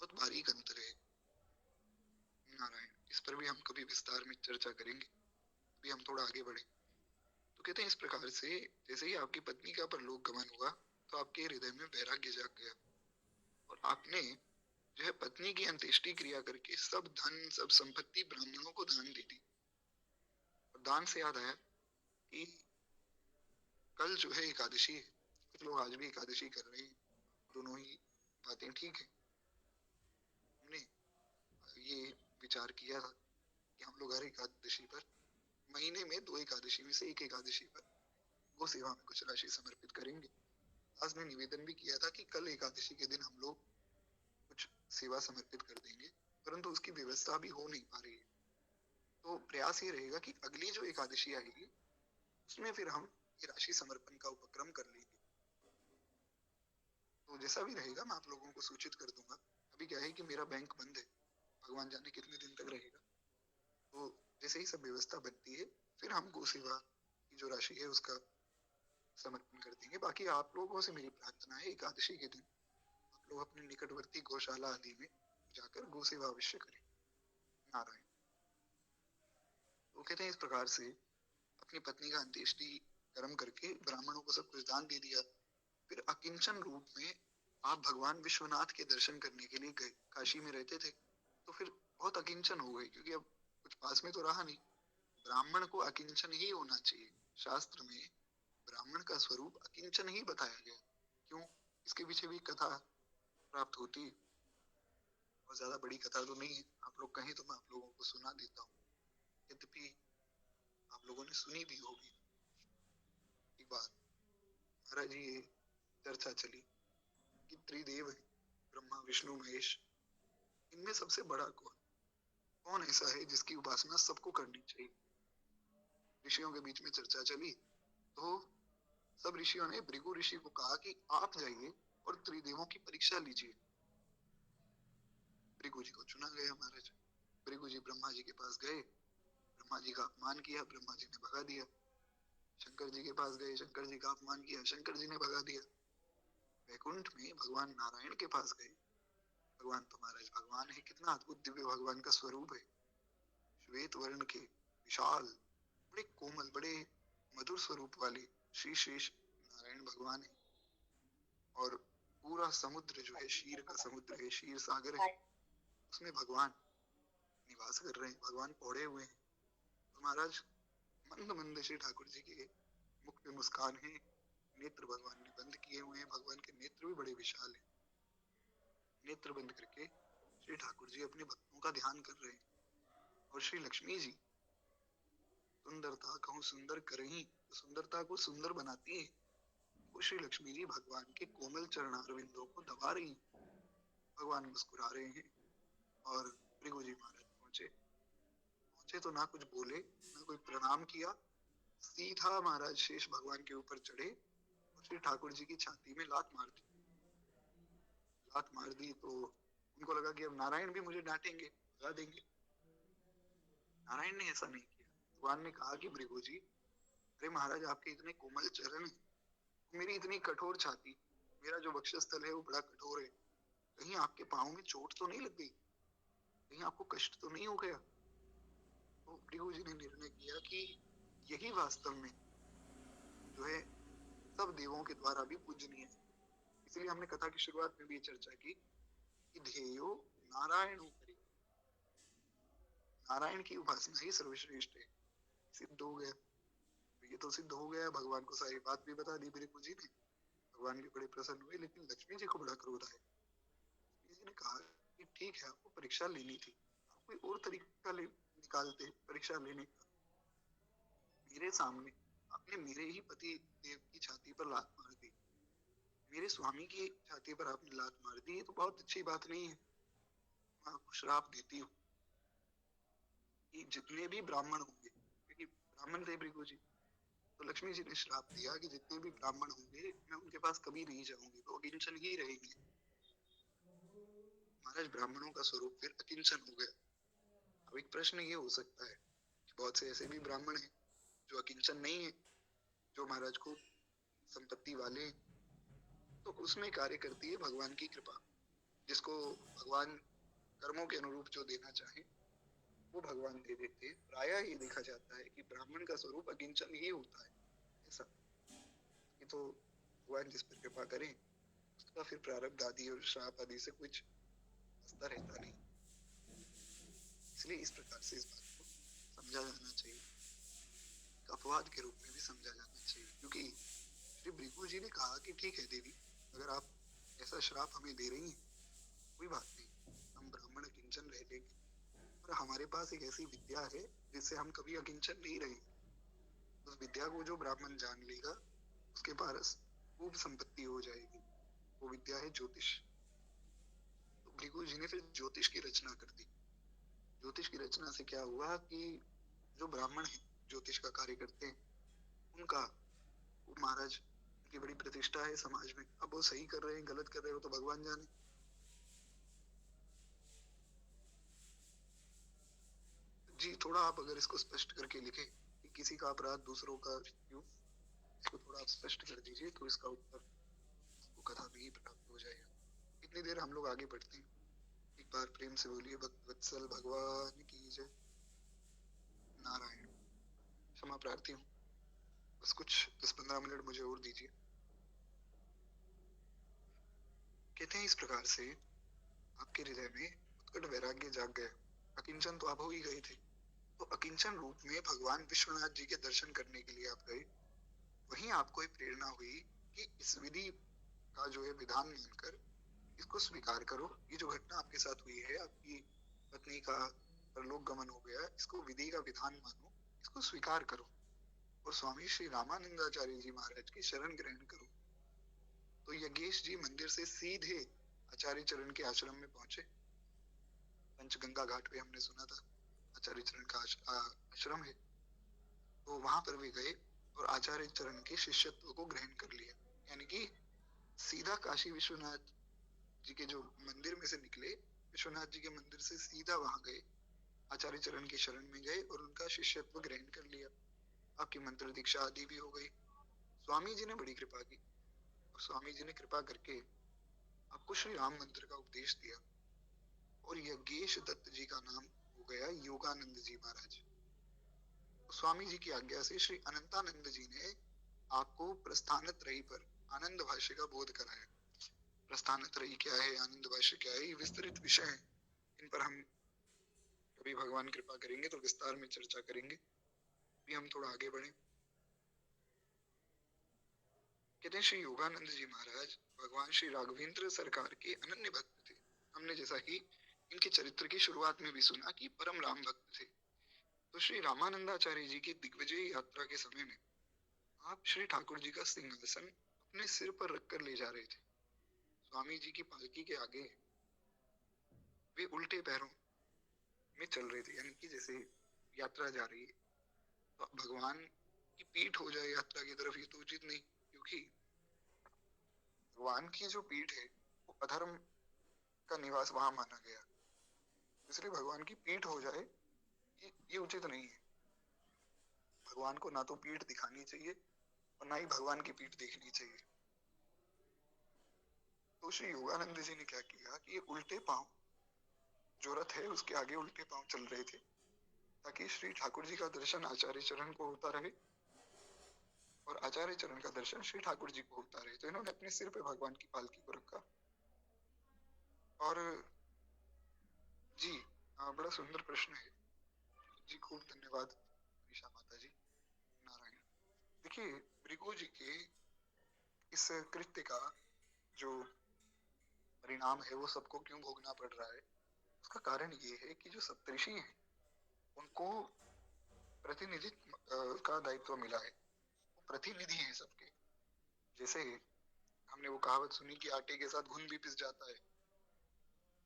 बहुत बारीक अंतर है। नारायण। इस पर भी हम कभी विस्तार में चर्चा करेंगे। अभी हम थोड़ा आगे बढ़े। तो कहते हैं इस प्रकार से जैसे ही आपकी पत्नी का परलोक गमन हुआ तो आपके हृदय में वैराग्य जाग गया और आपने जो है पत्नी की अंत्येष्टि क्रिया करके सब धन सब संपत्ति ब्राह्मणों को दान दे दी। और दान से याद आया कि कल जो है एकादशी है। कुछ लोग आज भी एकादशी कर रहे हैं। दोनों ही बातें ठीक है। हमने ये विचार किया था कि हम लोग हर एकादशी पर महीने में 2 एकादशी में से एक एकादशी पर गो सेवा में कुछ राशि समर्पित करेंगे। दास ने निवेदन भी किया था कि कल एकादशी के दिन हम लोग कुछ सेवा समर्पित कर देंगे, परंतु उसकी व्यवस्था भी हो नहीं पा रही है। तो प्रयास ये रहेगा कि अगली जो एकादशी आएगी उसमें फिर हम ये राशि समर्पण का उपक्रम कर लेंगे। तो जैसा भी रहेगा मैं आप लोगों को सूचित कर दूंगा। अभी क्या है कि मेरा बैंक बंद है, भगवान जाने कितने दिन तक रहेगा। तो जैसे ही सब व्यवस्था बनती है फिर हम गो सेवा की जो राशि है उसका समर्पण कर देंगे। बाकी आप लोगों से मेरी प्रार्थना है एकादशी के दिन आप लोग अपने निकटवर्ती गौशाला आदि में जाकर गो सेवा अवश्य करें। नारायण। वो कहते हैं इस प्रकार से अपनी पत्नी का अंत्येष्टि कर्म करके ब्राह्मणों को सब कुछ दान दे दिया। फिर अकिंचन रूप में आप भगवान विश्वनाथ के दर्शन करने के लिए गए। काशी में रहते थे तो फिर बहुत अकिंचन हो गए क्योंकि अब कुछ पास में तो रहा नहीं। ब्राह्मण को अकिंचन ही होना चाहिए। शास्त्र में ब्राह्मण का स्वरूप अकिंचन ही बताया गया। क्यों? इसके पीछे भी कथा प्राप्त होती। और ज्यादा बड़ी कथा तो नहीं है, आप लोग कहें तो मैं आप लोगों को सुना देता हूँ। यद्यपि आप लोगों ने सुनी भी होगी। एक बार महाराज जी ये चर्चा चली कि त्रिदेव है, ब्रह्मा विष्णु महेश। इनमें सबसे बड़ा कौन? कौन ऐसा है जिसकी उपासना सबको करनी चाहिए? ऋषियों के बीच में चर्चा चली तो सब ऋषियों ने भृगु ऋषि को कहा कि आप जाइए और त्रिदेवों की परीक्षा लीजिए। भृगु जी को चुना गया महाराज। भृगु जी ब्रह्मा जी के पास गए, ब्रह्मा जी का अपमान किया, ब्रह्मा जी ने भगा दिया। शंकर जी के पास गए, शंकर जी का अपमान किया, शंकर जी ने भगा दिया। वैकुंठ में भगवान नारायण के पास गए। भगवान तो महाराज भगवान है, कितना अद्भुत दिव्य भगवान का स्वरूप है। श्वेत वर्ण के विशाल, बड़े कोमल, बड़े मधुर स्वरूप वाले श्री शेष नारायण भगवान है। और पूरा समुद्र जो है क्षीर का समुद्र है, क्षीर सागर है, उसमें भगवान निवास कर रहे हैं। भगवान पौड़े हुए हैं। तो महाराज मंद मंद श्री ठाकुर जी के मुख पे मुस्कान है। नेत्र भगवान ने बंद किए हुए हैं। भगवान के नेत्र भी बड़े विशाल हैं। नेत्र बंद करके श्री ठाकुर जी अपने भक्तों का ध्यान कर रहे हैं। और श्री लक्ष्मी जी सुंदरता कहूँ सुंदर करही, तो सुंदरता को सुंदर बनाती है। वो श्री लक्ष्मी जी भगवान के कोमल चरणारविंदों को दबा रही हैं। भगवान मुस्कुरा रहे हैं और भृगु जी महाराज पहुंचे। पहुंचे तो ना कुछ बोले, ना कोई प्रणाम किया, सीधा महाराज शेष भगवान के ऊपर चढ़े और श्री ठाकुर जी की छाती में लात मार दी। लात मार दी तो उनको लगा कि अब नारायण भी मुझे डांटेंगे, भगा देंगे। नारायण ने ऐसा नहीं किया। भगवान ने कहा कि भृगु जी, अरे महाराज आपके इतने कोमल चरण हैं, मेरी इतनी कठोर छाती, मेरा जो वक्षस्थल है वो बड़ा कठोर है, कहीं आपके पाँव में चोट तो नहीं लग गई, कहीं आपको कष्ट तो नहीं हो गया। तो भृगु जी ने निर्णय किया कि यही वास्तव में जो है सब देवों के द्वारा भी पूजनीय है। इसलिए हमने कथा की शुरुआत में भी चर्चा की कि ध्येयो नारायण करी, नारायण की उपासना ही सर्वश्रेष्ठ है। सिद्ध हो गया, ये तो सिद्ध हो गया। भगवान को सारी बात भी बता दी भृगु जी ने। भगवान भी बड़े प्रसन्न हुए, लेकिन लक्ष्मी जी को बड़ा क्रोध आया। लक्ष्मी जी ने कहा कि ठीक है, आपको परीक्षा लेनी थी, आप कोई और तरीका निकालते परीक्षा लेने का। मेरे सामने आपने मेरे ही पति देव की छाती पर लात मार दी, मेरे स्वामी की छाती पर आपने लात मार दी, ये तो बहुत अच्छी बात नहीं है। मैं आपको श्राप देती हूँ कि जितने भी ब्राह्मण होंगे, क्योंकि ब्राह्मण थे भृगु जी, तो लक्ष्मी जी ने श्राप दिया कि जितने भी ब्राह्मण होंगे मैं उनके पास कभी नहीं जाऊंगी, वो अकिंचन ही रहेंगे। महाराज ब्राह्मणों का स्वरूप फिर अकिंचन हो गया। अब एक प्रश्न ये हो सकता है कि बहुत से ऐसे भी ब्राह्मण हैं जो अकिंचन नहीं है, जो महाराज को संपत्ति वाले हैं, तो उसमें कार्य करती है भगवान की कृपा। जिसको भगवान कर्मों के अनुरूप जो देना चाहे वो भगवान दे देते हैं। प्रायः ये देखा जाता है कि ब्राह्मण का स्वरूप अकिंचन ही होता है। ऐसा ये तो भगवान जिस पर कृपा करें उसका फिर प्रारब्ध आदि और श्राप आदि से कुछ असर रहता नहीं। इसलिए इस प्रकार से इस बात को समझा जाना चाहिए, अपवाद के रूप में भी समझा जाना चाहिए। क्योंकि श्री भृगु जी ने कहा कि ठीक है देवी, अगर आप ऐसा श्राप हमें दे रही हैं, कोई बात नहीं, हम ब्राह्मण अकिंचन रह लेंगे, और हमारे पास एक ऐसी विद्या है जिससे हम कभी अकिंचन नहीं रहेंगे। उस विद्या को जो ब्राह्मण जान लेगा उसके पास खूब संपत्ति हो जाएगी। वो विद्या है ज्योतिष। तो भृगु जी ने फिर ज्योतिष की रचना कर दी। ज्योतिष की रचना से क्या हुआ कि जो ब्राह्मण है ज्योतिष का कार्य करते हैं, उनका वो महाराज की बड़ी प्रतिष्ठा है समाज में। अब वो सही कर रहे हैं गलत कर रहे हो तो भगवान जाने। जी थोड़ा आप अगर इसको स्पष्ट करके लिखें कि किसी का अपराध दूसरों का क्यों, इसको थोड़ा आप स्पष्ट कर दीजिए तो इसका उत्तर वो कथा में ही प्राप्त हो जाएगा। इतनी देर हम लोग आगे बढ़ते हैं। एक बार प्रेम से बोलिए भक्त वत्सल भगवान की जय। नारायण। क्षमा प्रार्थी हूँ, बस कुछ 10-15 मिनट मुझे और दीजिए। कहते हैं इस प्रकार से आपके हृदय में उत्कट वैराग्य जाग गया। अकिंचन तो आप हो ही गए थे, तो अकिंचन रूप में भगवान विश्वनाथ जी के दर्शन करने के लिए आप गए। वहीं आपको एक प्रेरणा हुई कि इस विधि का जो है विधान मानकर इसको स्वीकार करो। ये जो घटना आपके साथ हुई है, आपकी पत्नी का परलोक गमन हो गया, इसको विधि का विधान मानो, इसको स्वीकार करो और स्वामी श्री रामानंदाचार्य जी महाराज की शरण ग्रहण करो। तो यज्ञेश जी मंदिर से सीधे आचार्य चरण के आश्रम में पहुंचे। पंचगंगा घाट पे हमने सुना था आचार्य चरण का आश्रम है, तो वहां पर भी गए और आचार्य चरण के शिष्यत्व को ग्रहण कर लिया। यानी कि सीधा काशी विश्वनाथ जी के जो मंदिर में से निकले, विश्वनाथ जी के मंदिर से सीधा वहां गए, आचार्य चरण की शरण में गए और उनका शिष्यत्व ग्रहण कर लिया। आपकी मंत्र दीक्षा आदि भी हो गई। स्वामी जी ने बड़ी कृपा की और स्वामी जी ने कृपा करके आपको श्री राम मंत्र का उपदेश दिया और यज्ञेश दत्त जी का नाम हो गया योगानंद जी महाराज। स्वामी जी की आज्ञा से श्री अनंतानंद जी ने आपको प्रस्थानत्रयी पर आनंद भाष्य का बोध कराया। प्रस्थानत्रयी क्या है, आनंद भाष्य क्या है, ये विस्तृत विषय है। इन पर हम कभी भगवान कृपा करेंगे तो विस्तार में चर्चा करेंगे। भी हम थोड़ा आगे बढ़े। कहते हैं श्री योगानंद जी महाराज भगवान श्री राघवेंद्र सरकार के अनन्य भक्त थे। हमने जैसा कि इनके चरित्र की शुरुआत में भी सुना कि परम राम भक्त थे। तो श्री रामानंदाचार्य जी की दिग्विजय यात्रा के समय में आप श्री ठाकुर जी का सिंहासन अपने सिर पर रखकर ले जा रहे थे। स्वामी जी की पालकी के आगे वे उल्टे पैरों में चल रहे थे, यानी कि जैसे यात्रा जा रही है तो भगवान की पीठ हो जाए यात्रा की तरफ, ये तो उचित नहीं, क्योंकि भगवान की जो पीठ है वो अधर्म का निवास वहां माना गया, इसलिए भगवान की पीठ हो जाए ये उचित नहीं है। भगवान को ना तो पीठ दिखानी चाहिए और ना ही भगवान की पीठ देखनी चाहिए। तो श्री योगानंद जी ने क्या किया कि ये उल्टे पांव, जो रथ है उसके आगे उल्टे पांव चल रहे थे, ताकि श्री ठाकुर जी का दर्शन आचार्य चरण को होता रहे और आचार्य चरण का दर्शन श्री ठाकुर जी को होता रहे। तो इन्होंने अपने सिर पे भगवान की पालकी को रखा। और जी, बड़ा सुंदर प्रश्न है जी, खूब धन्यवाद निशा माता जी। नारायण। देखिए, भृगु जी के इस कृत्य का जो परिणाम है वो सबको क्यों भोगना पड़ रहा है, उसका कारण ये है कि जो सप्तऋषि हैं उनको प्रतिनिधित्व का दायित्व मिला है, वो प्रतिनिधि हैं सबके। जैसे हमने वो कहावत सुनी कि आटे के साथ घुन भी पिस जाता है,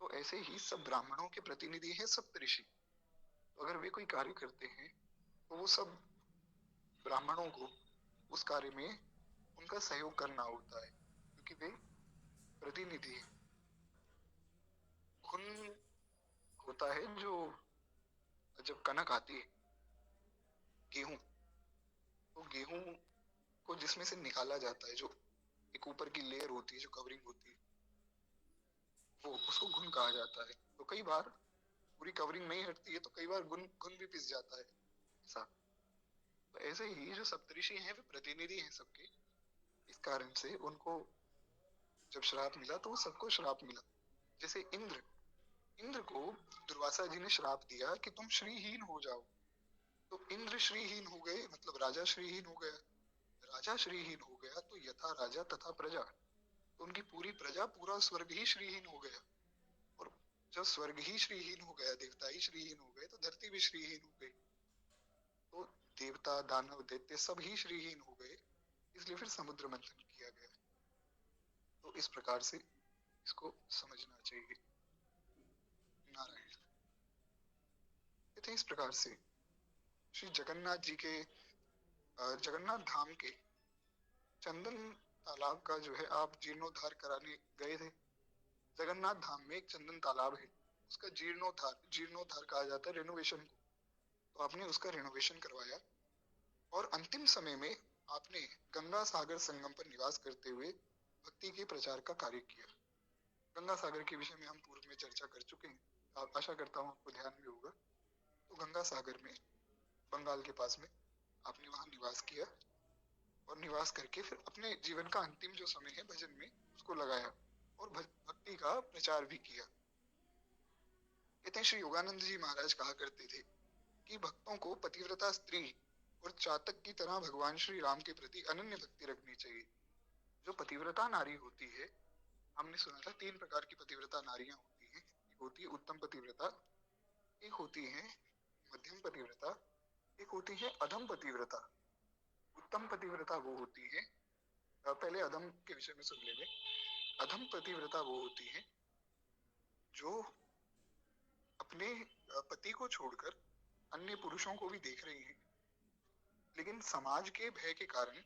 तो ऐसे ही सब ब्राह्मणों के प्रतिनिधि हैं सप्तऋषि। तो अगर वे कोई कार्य करते हैं तो वो सब ब्राह्मणों को उस कार्य में उनका सहयोग करना होता है, क्योंकि वे प्रतिनिधि हैं। घुन होता है जो जब कनक आती है गेहूं, तो गेहूं को जिसमें से निकाला जाता है, जो एक ऊपर की लेयर होती है, जो कवरिंग होती है, वो उसको घुन कहा जाता है। तो कई बार पूरी कवरिंग नहीं हटती है तो कई बार घुन घुन भी पिस जाता है ऐसा। तो ऐसे ही जो सप्तऋषि हैं वे प्रतिनिधि हैं सबके, इस कारण से उनको जब श्राप मिला तो वो सबको श्राप मिला। जैसे इंद्र इंद्र को दुर्वासा जी ने श्राप दिया कि तुम श्रीहीन हो जाओ, तो इंद्र श्रीहीन हो गए, मतलब राजा श्रीहीन हो गया। राजा श्रीहीन हो गया तो यथा राजा तथा प्रजा, तो उनकी पूरी प्रजा, पूरा स्वर्ग ही श्रीहीन हो गया। और जब स्वर्ग ही श्रीहीन हो गया, देवता ही श्रीहीन हो गए, तो धरती भी श्रीहीन हो गई। तो देवता दानव दैत्य सब ही श्रीहीन हो गए, इसलिए फिर समुद्र मंथन किया गया। तो इस प्रकार से इसको समझना चाहिए। नारायण। कहते हैं इस प्रकार से श्री जगन्नाथ जी के जगन्नाथ धाम के चंदन तालाब का जो है आप जीर्णोद्धार कराने गए थे। जगन्नाथ धाम में एक चंदन तालाब है, उसका जीर्णोद्धार कहा जाता है रेनोवेशन को। तो आपने उसका रेनोवेशन करवाया और अंतिम समय में आपने गंगा सागर संगम पर निवास करते हुए भक्ति के प्रचार का कार्य किया। गंगा सागर के विषय में हम पूर्व में चर्चा कर चुके हैं, आप आशा करता हूँ आपको ध्यान में होगा। तो गंगा सागर में बंगाल के पास में आपने वहां निवास किया और निवास करके फिर अपने जीवन का अंतिम जो समय है भजन में उसको लगाया और भक्ति का प्रचार भी किया। कहते हैं श्री योगानंद जी महाराज कहा करते थे कि भक्तों को पतिव्रता स्त्री और चातक की तरह भगवान श्री राम के प्रति अनन्य भक्ति रखनी चाहिए। जो पतिव्रता नारी होती है, हमने सुना था 3 प्रकार की पतिव्रता नारियां होती हैं। एक होती है उत्तम पतिव्रता, एक होती है मध्यम पतिव्रता, एक होती है अधम पतिव्रता। उत्तम पतिव्रता वो होती है, पहले अधम के विषय में सुन लेंगे। अधम पतिव्रता वो होती है जो अपने पति को छोड़कर अन्य पुरुषों को भी देख रही हैं, लेकिन समाज के भय के कारण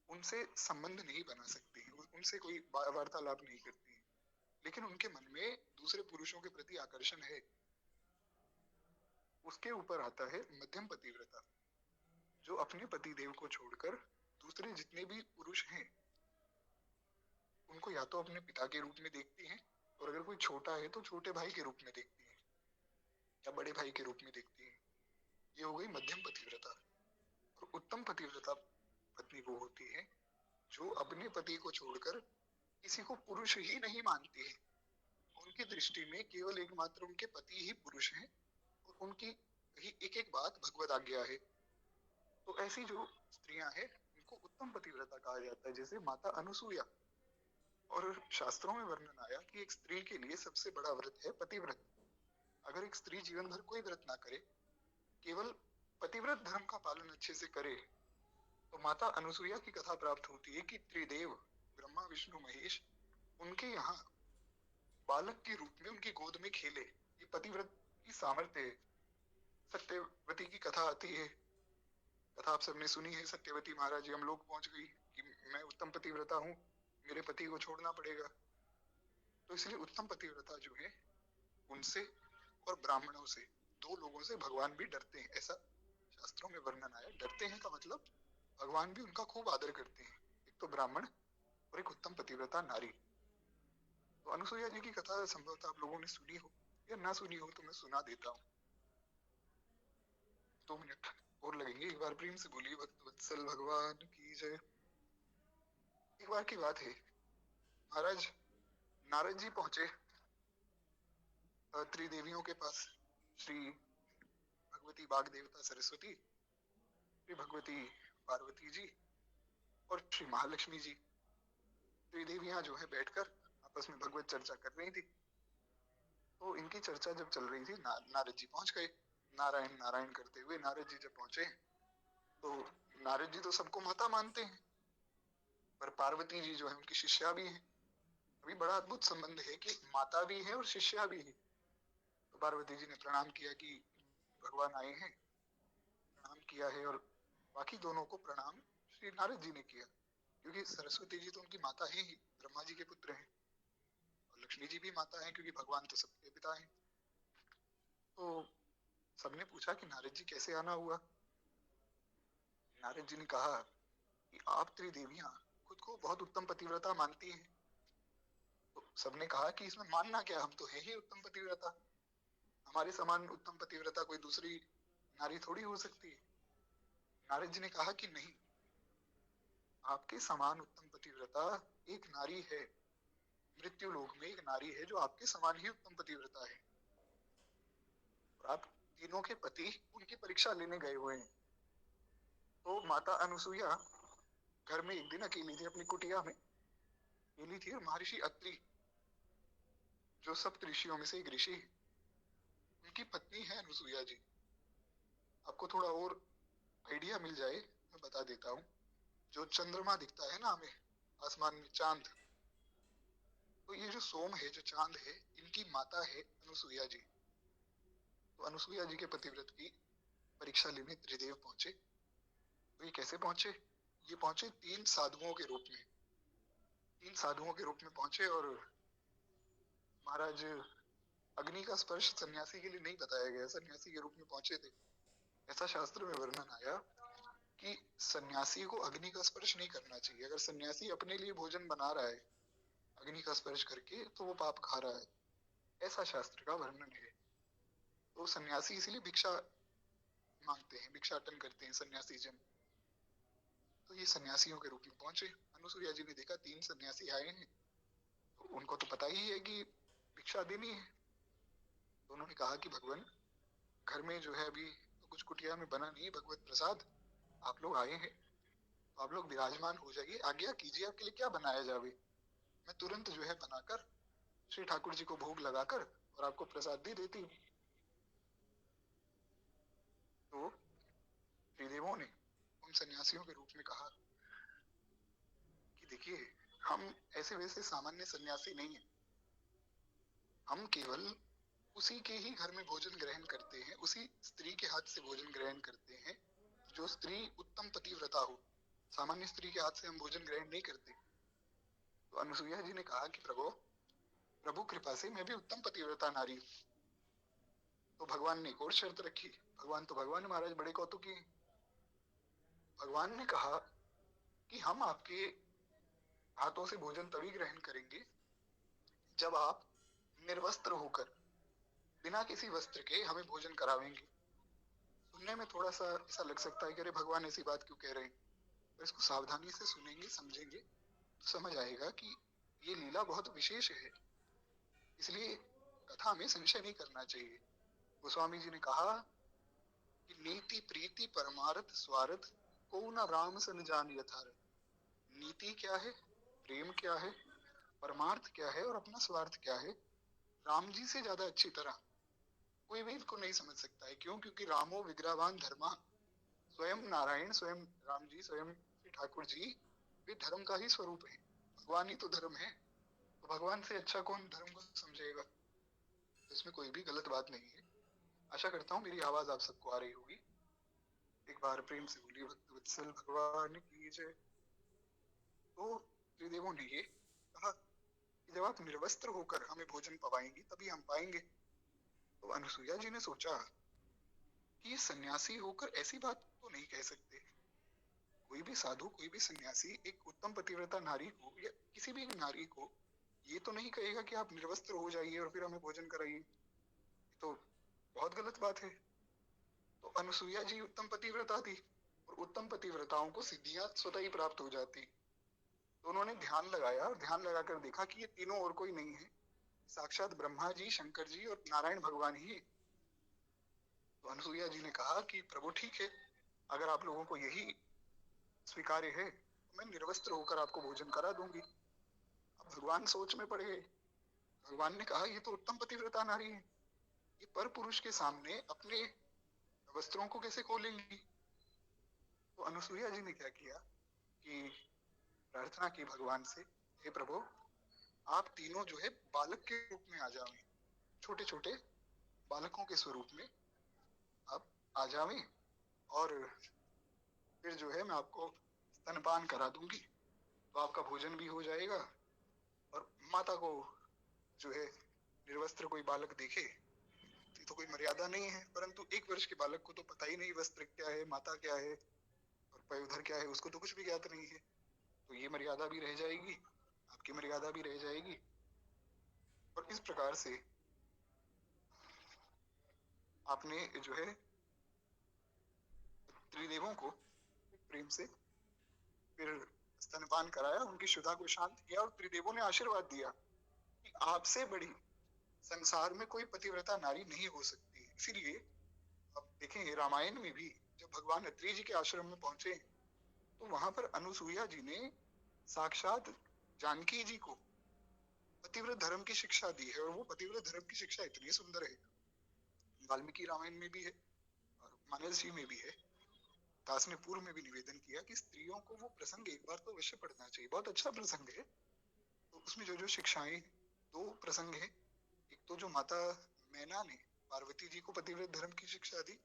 उनसे संबंध नहीं बना सकती, उनसे कोई वार्तालाप नहीं करती, लेकिन उनके मन में दूसरे पुरुषों के प्रति आकर्षण है। उसके ऊपर आता है मध्यम पतिव्रता, जो अपने पति देव को छोड़कर दूसरे जितने भी पुरुष हैं उनको या तो अपने पिता के रूप में देखती हैं, और अगर कोई छोटा है तो छोटे भाई के रूप में देखती हैं या बड़े भाई के रूप में देखती हैं। ये हो गई मध्यम पतिव्रता। और उत्तम पतिव्रता पत्नी वो होती है जो अपने पति को छोड़कर किसी को पुरुष ही नहीं मानती है। उनकी दृष्टि में केवल एकमात्र उनके पति ही पुरुष हैं और उनकी ही एक एक बात भगवत आज्ञा है। तो ऐसी जो स्त्रियां हैं उनको उत्तम पतिव्रता कहा जाता है। जैसे माता अनुसुईया, और शास्त्रों में वर्णन आया कि एक स्त्री के लिए सबसे बड़ा व्रत है पतिव्रत। अगर एक स्त्री जीवन भर कोई व्रत ना करे, केवल पतिव्रत धर्म का पालन अच्छे से करे, तो माता अनुसुईया की कथा प्राप्त होती है कि त्रिदेव ब्रह्मा विष्णु महेश उनके यहाँ बालक के रूप में उनकी गोद में खेले। ये पतिव्रत की सामर्थ्य है। सत्यवती की कथा आती है, कथा आप सबने सुनी है। सत्यवती महाराज हम लोग पहुंच गई कि मैं उत्तम पतिव्रता हूँ, मेरे पति को छोड़ना पड़ेगा। तो इसलिए उत्तम पतिव्रता जो है उनसे और ब्राह्मणों से, दो लोगों से भगवान भी डरते हैं, ऐसा शास्त्रों में वर्णन आया। डरते हैं का मतलब भगवान भी उनका खूब आदर करते हैं, एक तो ब्राह्मण और एक उत्तम पतिव्रता नारी। तो अनुसुईया जी की कथा संभवतः आप लोगों ने सुनी हो या ना सुनी हो, तो मैं सुना देता हूँ। 2 मिनट और लगेंगे। एक बार प्रेम से बोलिए भक्त वत्सल भगवान की जय। एक बार की बात है, महाराज नारद जी पहुंचे त्रिदेवियों के पास। श्री भगवती बाग देवता सरस्वती, श्री भगवती पार्वती जी और श्री महालक्ष्मी जी, त्रिदेवियां जो है बैठकर आपस में भगवत चर्चा कर रही थी। तो इनकी चर्चा जब चल रही थी, नारद जी पहुंच गए। नारायण नारायण करते हुए नारद जी जब पहुंचे, तो नारद जी तो सबको माता मानते हैं, पर पार्वती जी जो है उनकी शिष्या भी है। अभी बड़ा अद्भुत संबंध है कि माता भी है और शिष्या भी है। तो पार्वती जी ने प्रणाम किया कि भगवान आए हैं, प्रणाम किया है। और बाकी दोनों को प्रणाम श्री नारद जी ने किया, क्योंकि सरस्वती जी तो उनकी माता है ही, ब्रह्मा जी के पुत्र हैं। और लक्ष्मी जी भी माता है, क्योंकि भगवान तो सबके पिता हैं। तो सबने पूछा कि नारद जी कैसे आना हुआ। नारद जी ने कहा कि आप त्रिदेवियां खुद को बहुत उत्तम पतिव्रता मानती हैं। तो सबने कहा कि इसमें मानना क्या, हम तो है ही उत्तम पतिव्रता, हमारे समान उत्तम पतिव्रता कोई दूसरी नारी थोड़ी हो सकती है। नारद जी ने कहा कि नहीं, आपके समान उत्तम पतिव्रता एक नारी है, मृत्यु लोक में एक नारी है जो आपके समान ही उत्तम पतिव्रता है। और आप तीनों के पति उनकी परीक्षा लेने गए हुए हैं। तो माता अनुसुईया घर में एक दिन अकेली थी, अपनी कुटिया में अकेली थी। और महर्षि अत्रि, जो सप्त ऋषियों में से एक ऋषि है, उनकी पत्नी है अनुसुईया जी। आपको थोड़ा और आइडिया मिल जाए मैं बता देता हूँ। जो चंद्रमा दिखता है ना हमें आसमान में, चांद, तो ये जो सोम है, जो चांद है, इनकी माता है अनुसुईया जी। तो अनुसुईया जी के पतिव्रत की परीक्षा लेने त्रिदेव पहुंचे। तो ये कैसे पहुंचे? ये पहुंचे 3 साधुओं के रूप में। 3 साधुओं के रूप में पहुंचे। और महाराज अग्नि का स्पर्श सन्यासी के लिए नहीं बताया गया, सन्यासी के रूप में पहुंचे थे। ऐसा शास्त्र में वर्णन आया कि सन्यासी को अग्नि का स्पर्श नहीं करना चाहिए। अगर सन्यासी अपने लिए भोजन बना रहा है अग्नि का स्पर्श करके, तो वो पाप खा रहा है, ऐसा शास्त्र का वर्णन है। तो सन्यासी इसलिए भिक्षा मांगते हैं, भिक्षाटन करते हैं सन्यासी जन। तो ये सन्यासियों के रूप में पहुंचे। अनुसुईया जी ने देखा 3 सन्यासी आए हैं, तो उनको तो पता ही है कि भिक्षा देनी है। तो उन्होंने कहा कि भगवान, घर में जो है अभी तो कुछ कुटिया में बना नहीं भगवत प्रसाद, आप लोग आए हैं तो आप लोग विराजमान हो जाइए, आज्ञा कीजिए आपके लिए क्या बनाया जावे, मैं तुरंत जो है बनाकर श्री ठाकुर जी को भोग लगाकर और आपको प्रसाद दे देती हूँ। तो त्रिदेवों ने उन सन्यासियों के रूप में कहा कि देखिए, हम ऐसे वैसे सामान्य सन्यासी नहीं है, हम केवल उसी के ही घर में भोजन ग्रहण करते हैं, उसी स्त्री के हाथ से भोजन ग्रहण करते हैं जो स्त्री उत्तम पतिव्रता हो। सामान्य स्त्री के हाथ से हम भोजन ग्रहण नहीं करते। तो अनुसुईया जी ने कहा कि प्रभु, प्रभु कृपा से मैं भी उत्तम पतिव्रता नारी हूँ। तो भगवान ने एक और शर्त रखी। भगवान तो भगवान महाराज बड़े कौतुकी हैं। भगवान ने कहा कि हम आपके हाथों से भोजन तभी ग्रहण करेंगे जब आप निर्वस्त्र होकर, बिना किसी वस्त्र के हमें भोजन करावेंगे। सुनने में थोड़ा सा ऐसा लग सकता है कि अरे भगवान ऐसी बात क्यों कह रहे हैं, पर इसको सावधानी से सुनेंगे समझेंगे तो समझ आएगा कि ये लीला बहुत विशेष है। इसलिए कथा में संशय नहीं करना चाहिए। गोस्वामी जी ने कहा कि नीति प्रीति परमार्थ स्वार्थ को न राम सन जान यथार्थ। नीति क्या है, प्रेम क्या है, परमार्थ क्या है और अपना स्वार्थ क्या है, राम जी से ज्यादा अच्छी तरह कोई भी इनको नहीं समझ सकता है। क्यों? क्योंकि रामो विग्रहवान धर्मा, स्वयं नारायण, स्वयं राम जी, स्वयं श्री ठाकुर जी वे धर्म का ही स्वरूप है। भगवान ही तो धर्म है, तो भगवान से अच्छा कौन धर्म को समझेगा? तो इसमें कोई भी गलत बात नहीं है। आशा करता हूँ मेरी आवाज आप सबको आ रही होगी। एक बार प्रेम से बोलिए भक्त वत्सल भगवान की जय। तो त्रिदेवों ने ये कहा कि जब आप निर्वस्त्र होकर हमें भोजन पवाएंगी तभी हम पाएंगे। तो अनुसुईया जी ने सोचा कि सन्यासी होकर ऐसी बात तो नहीं कह सकते। कोई भी साधु, कोई भी सन्यासी एक उत्तम पतिव्रता नारी को या किसी भी नारी को ये तो नहीं कहेगा कि आप निर्वस्त्र हो जाइए और फिर हमें भोजन कराइए। तो बहुत गलत बात है। तो अनुसुईया जी उत्तम पतिव्रता थी और उत्तम पतिव्रताओं को सिद्धियां स्वतः ही प्राप्त हो जाती। तो उन्होंने ध्यान लगाया और ध्यान लगाकर देखा कि ये तीनों और कोई नहीं है, साक्षात ब्रह्मा जी, शंकर जी और नारायण भगवान ही है। तो अनुसुईया जी ने कहा कि प्रभु ठीक है, अगर आप लोगों को यही स्वीकार्य है तो मैं निर्वस्त्र होकर आपको भोजन करा दूंगी। अब भगवान सोच में पड़ गए। भगवान ने कहा ये तो उत्तम पतिव्रता नारी है, ये पर पुरुष के सामने अपने वस्त्रों को कैसे खोलेंगी? तो अनुसुईया जी ने क्या किया कि प्रार्थना की भगवान से, हे प्रभु आप तीनों जो है बालक के रूप में आ जाओ, छोटे छोटे बालकों के स्वरूप में आप आ जावें और फिर जो है मैं आपको स्तनपान करा दूंगी, तो आपका भोजन भी हो जाएगा। और माता को जो है निर्वस्त्र कोई बालक देखे तो कोई मर्यादा नहीं है, परंतु 1 वर्ष के बालक को तो पता ही नहीं वस्त्र क्या है, माता क्या है और पयोधर क्या है, उसको तो कुछ भी ज्ञात नहीं है। तो ये मर्यादा भी रह जाएगी, आपकी मर्यादा भी रह जाएगी। और इस प्रकार से आपने जो है त्रिदेवों को प्रेम से फिर स्तनपान कराया, उनकी क्षुधा को शांत किया और त्रिदेवों ने आशीर्वाद दिया कि आपसे बड़ी संसार में कोई पतिव्रता नारी नहीं हो सकती। इसीलिए आप देखेंगे रामायण में भी जब भगवान अत्रि जी के आश्रम में पहुंचे तो वहां पर अनुसुईया जी ने साक्षात जानकी जी को पतिव्रत धर्म की शिक्षा दी है। और वो पतिव्रत धर्म की शिक्षा इतनी सुंदर है, वाल्मीकि रामायण में भी है और मानस जी में भी है। दास ने पूर्व में भी निवेदन किया कि स्त्रियों को वो प्रसंग एक बार तो अवश्य पढ़ना चाहिए, बहुत अच्छा प्रसंग है। तो उसमें जो जो शिक्षाएं, 2 प्रसंग है। एक तो जो माता मैना ने पार्वती जी को पतिव्रत धर्म की शिक्षा दी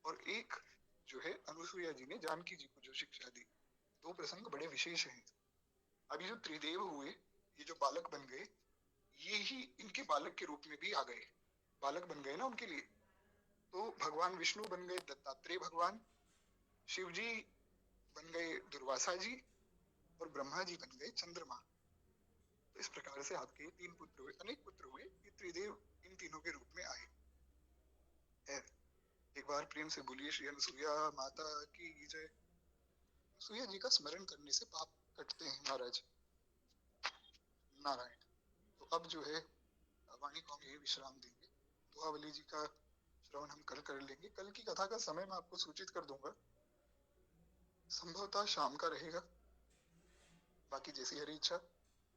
और एक जो है अनुसुईया जी ने जानकी जी को जो शिक्षा दी। 2 प्रसंग बड़े विशेष हैं। अभी जो त्रिदेव हुए, ये जो बालक बन गए, ये ही इनके बालक के रूप में भी आ गए, बालक बन गए ना उनके लिए। तो भगवान विष्णु बन गए दत्तात्रेय भगवान, शिव जी बन गए दुर्वासा जी और ब्रह्मा जी बन गए चंद्रमा। तो इस प्रकार से आपके 3 पुत्र हुए, अनेक पुत्र हुए, ये त्रिदेव इन तीनों के रूप में आए है। एक बार प्रेम से बोलिए श्री अनुसुईया माता की जय। अनुसुईया जी का स्मरण करने से पाप कटते हैं महाराज। नारायण। तो अब जो है वाणी को हम यही विश्राम देंगे। दोहावली जी का श्रवण हम कल कर लेंगे। कल की कथा का समय मैं आपको सूचित कर दूंगा, संभवतः शाम का रहेगा, बाकी जैसी हरी इच्छा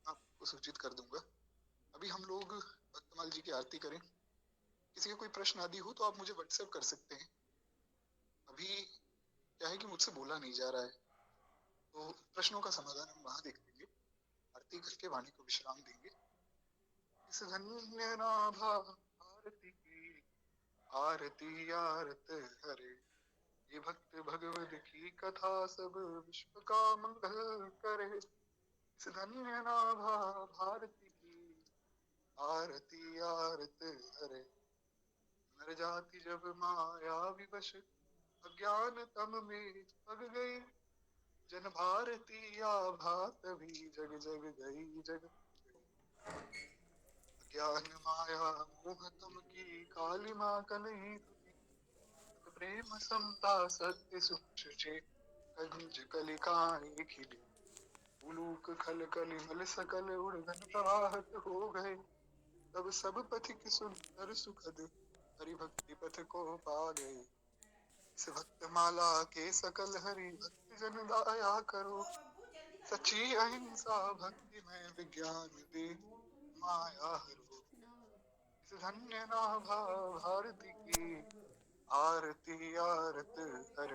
आपको सूचित कर दूंगा। अभी हम लोग भक्तमाल जी की आरती करें। किसी का कोई प्रश्न आदि हो तो आप मुझे व्हाट्सएप कर सकते हैं। अभी क्या है कि मुझसे बोला नहीं जा रहा है, तो प्रश्नों का समाधान हम वहां देख लेंगे। आरती करके वाणी को विश्राम देंगे। इस धन्य नाभा आरती की, आरती आरत हरे, ये भक्त भगवत की कथा सब विश्व का मंगल करे। इस धन्य नाभा भारती की, आरती आरत हरे। नर जाति जब माया विवश अज्ञान तम में पग गई, जन भारती आभा तभी जग जग गई जग। ज्ञान माया मोह तम की काली माँ कलही, प्रेम समता सत्य सुचे कंज कलिकाएं खिली। उलूक खल कली मल सकल उड़न प्रवाहत हो गए, तब सब पथिक सुंदर सुखद हरि भक्ति पथ को पा गए। इस भक्त माला के सकल हरि भक्त जन दाया करो, सच्ची अहिंसा भक्ति में विज्ञान दे, माया हरो इस धन्य ना भारती की, आरती आरत हर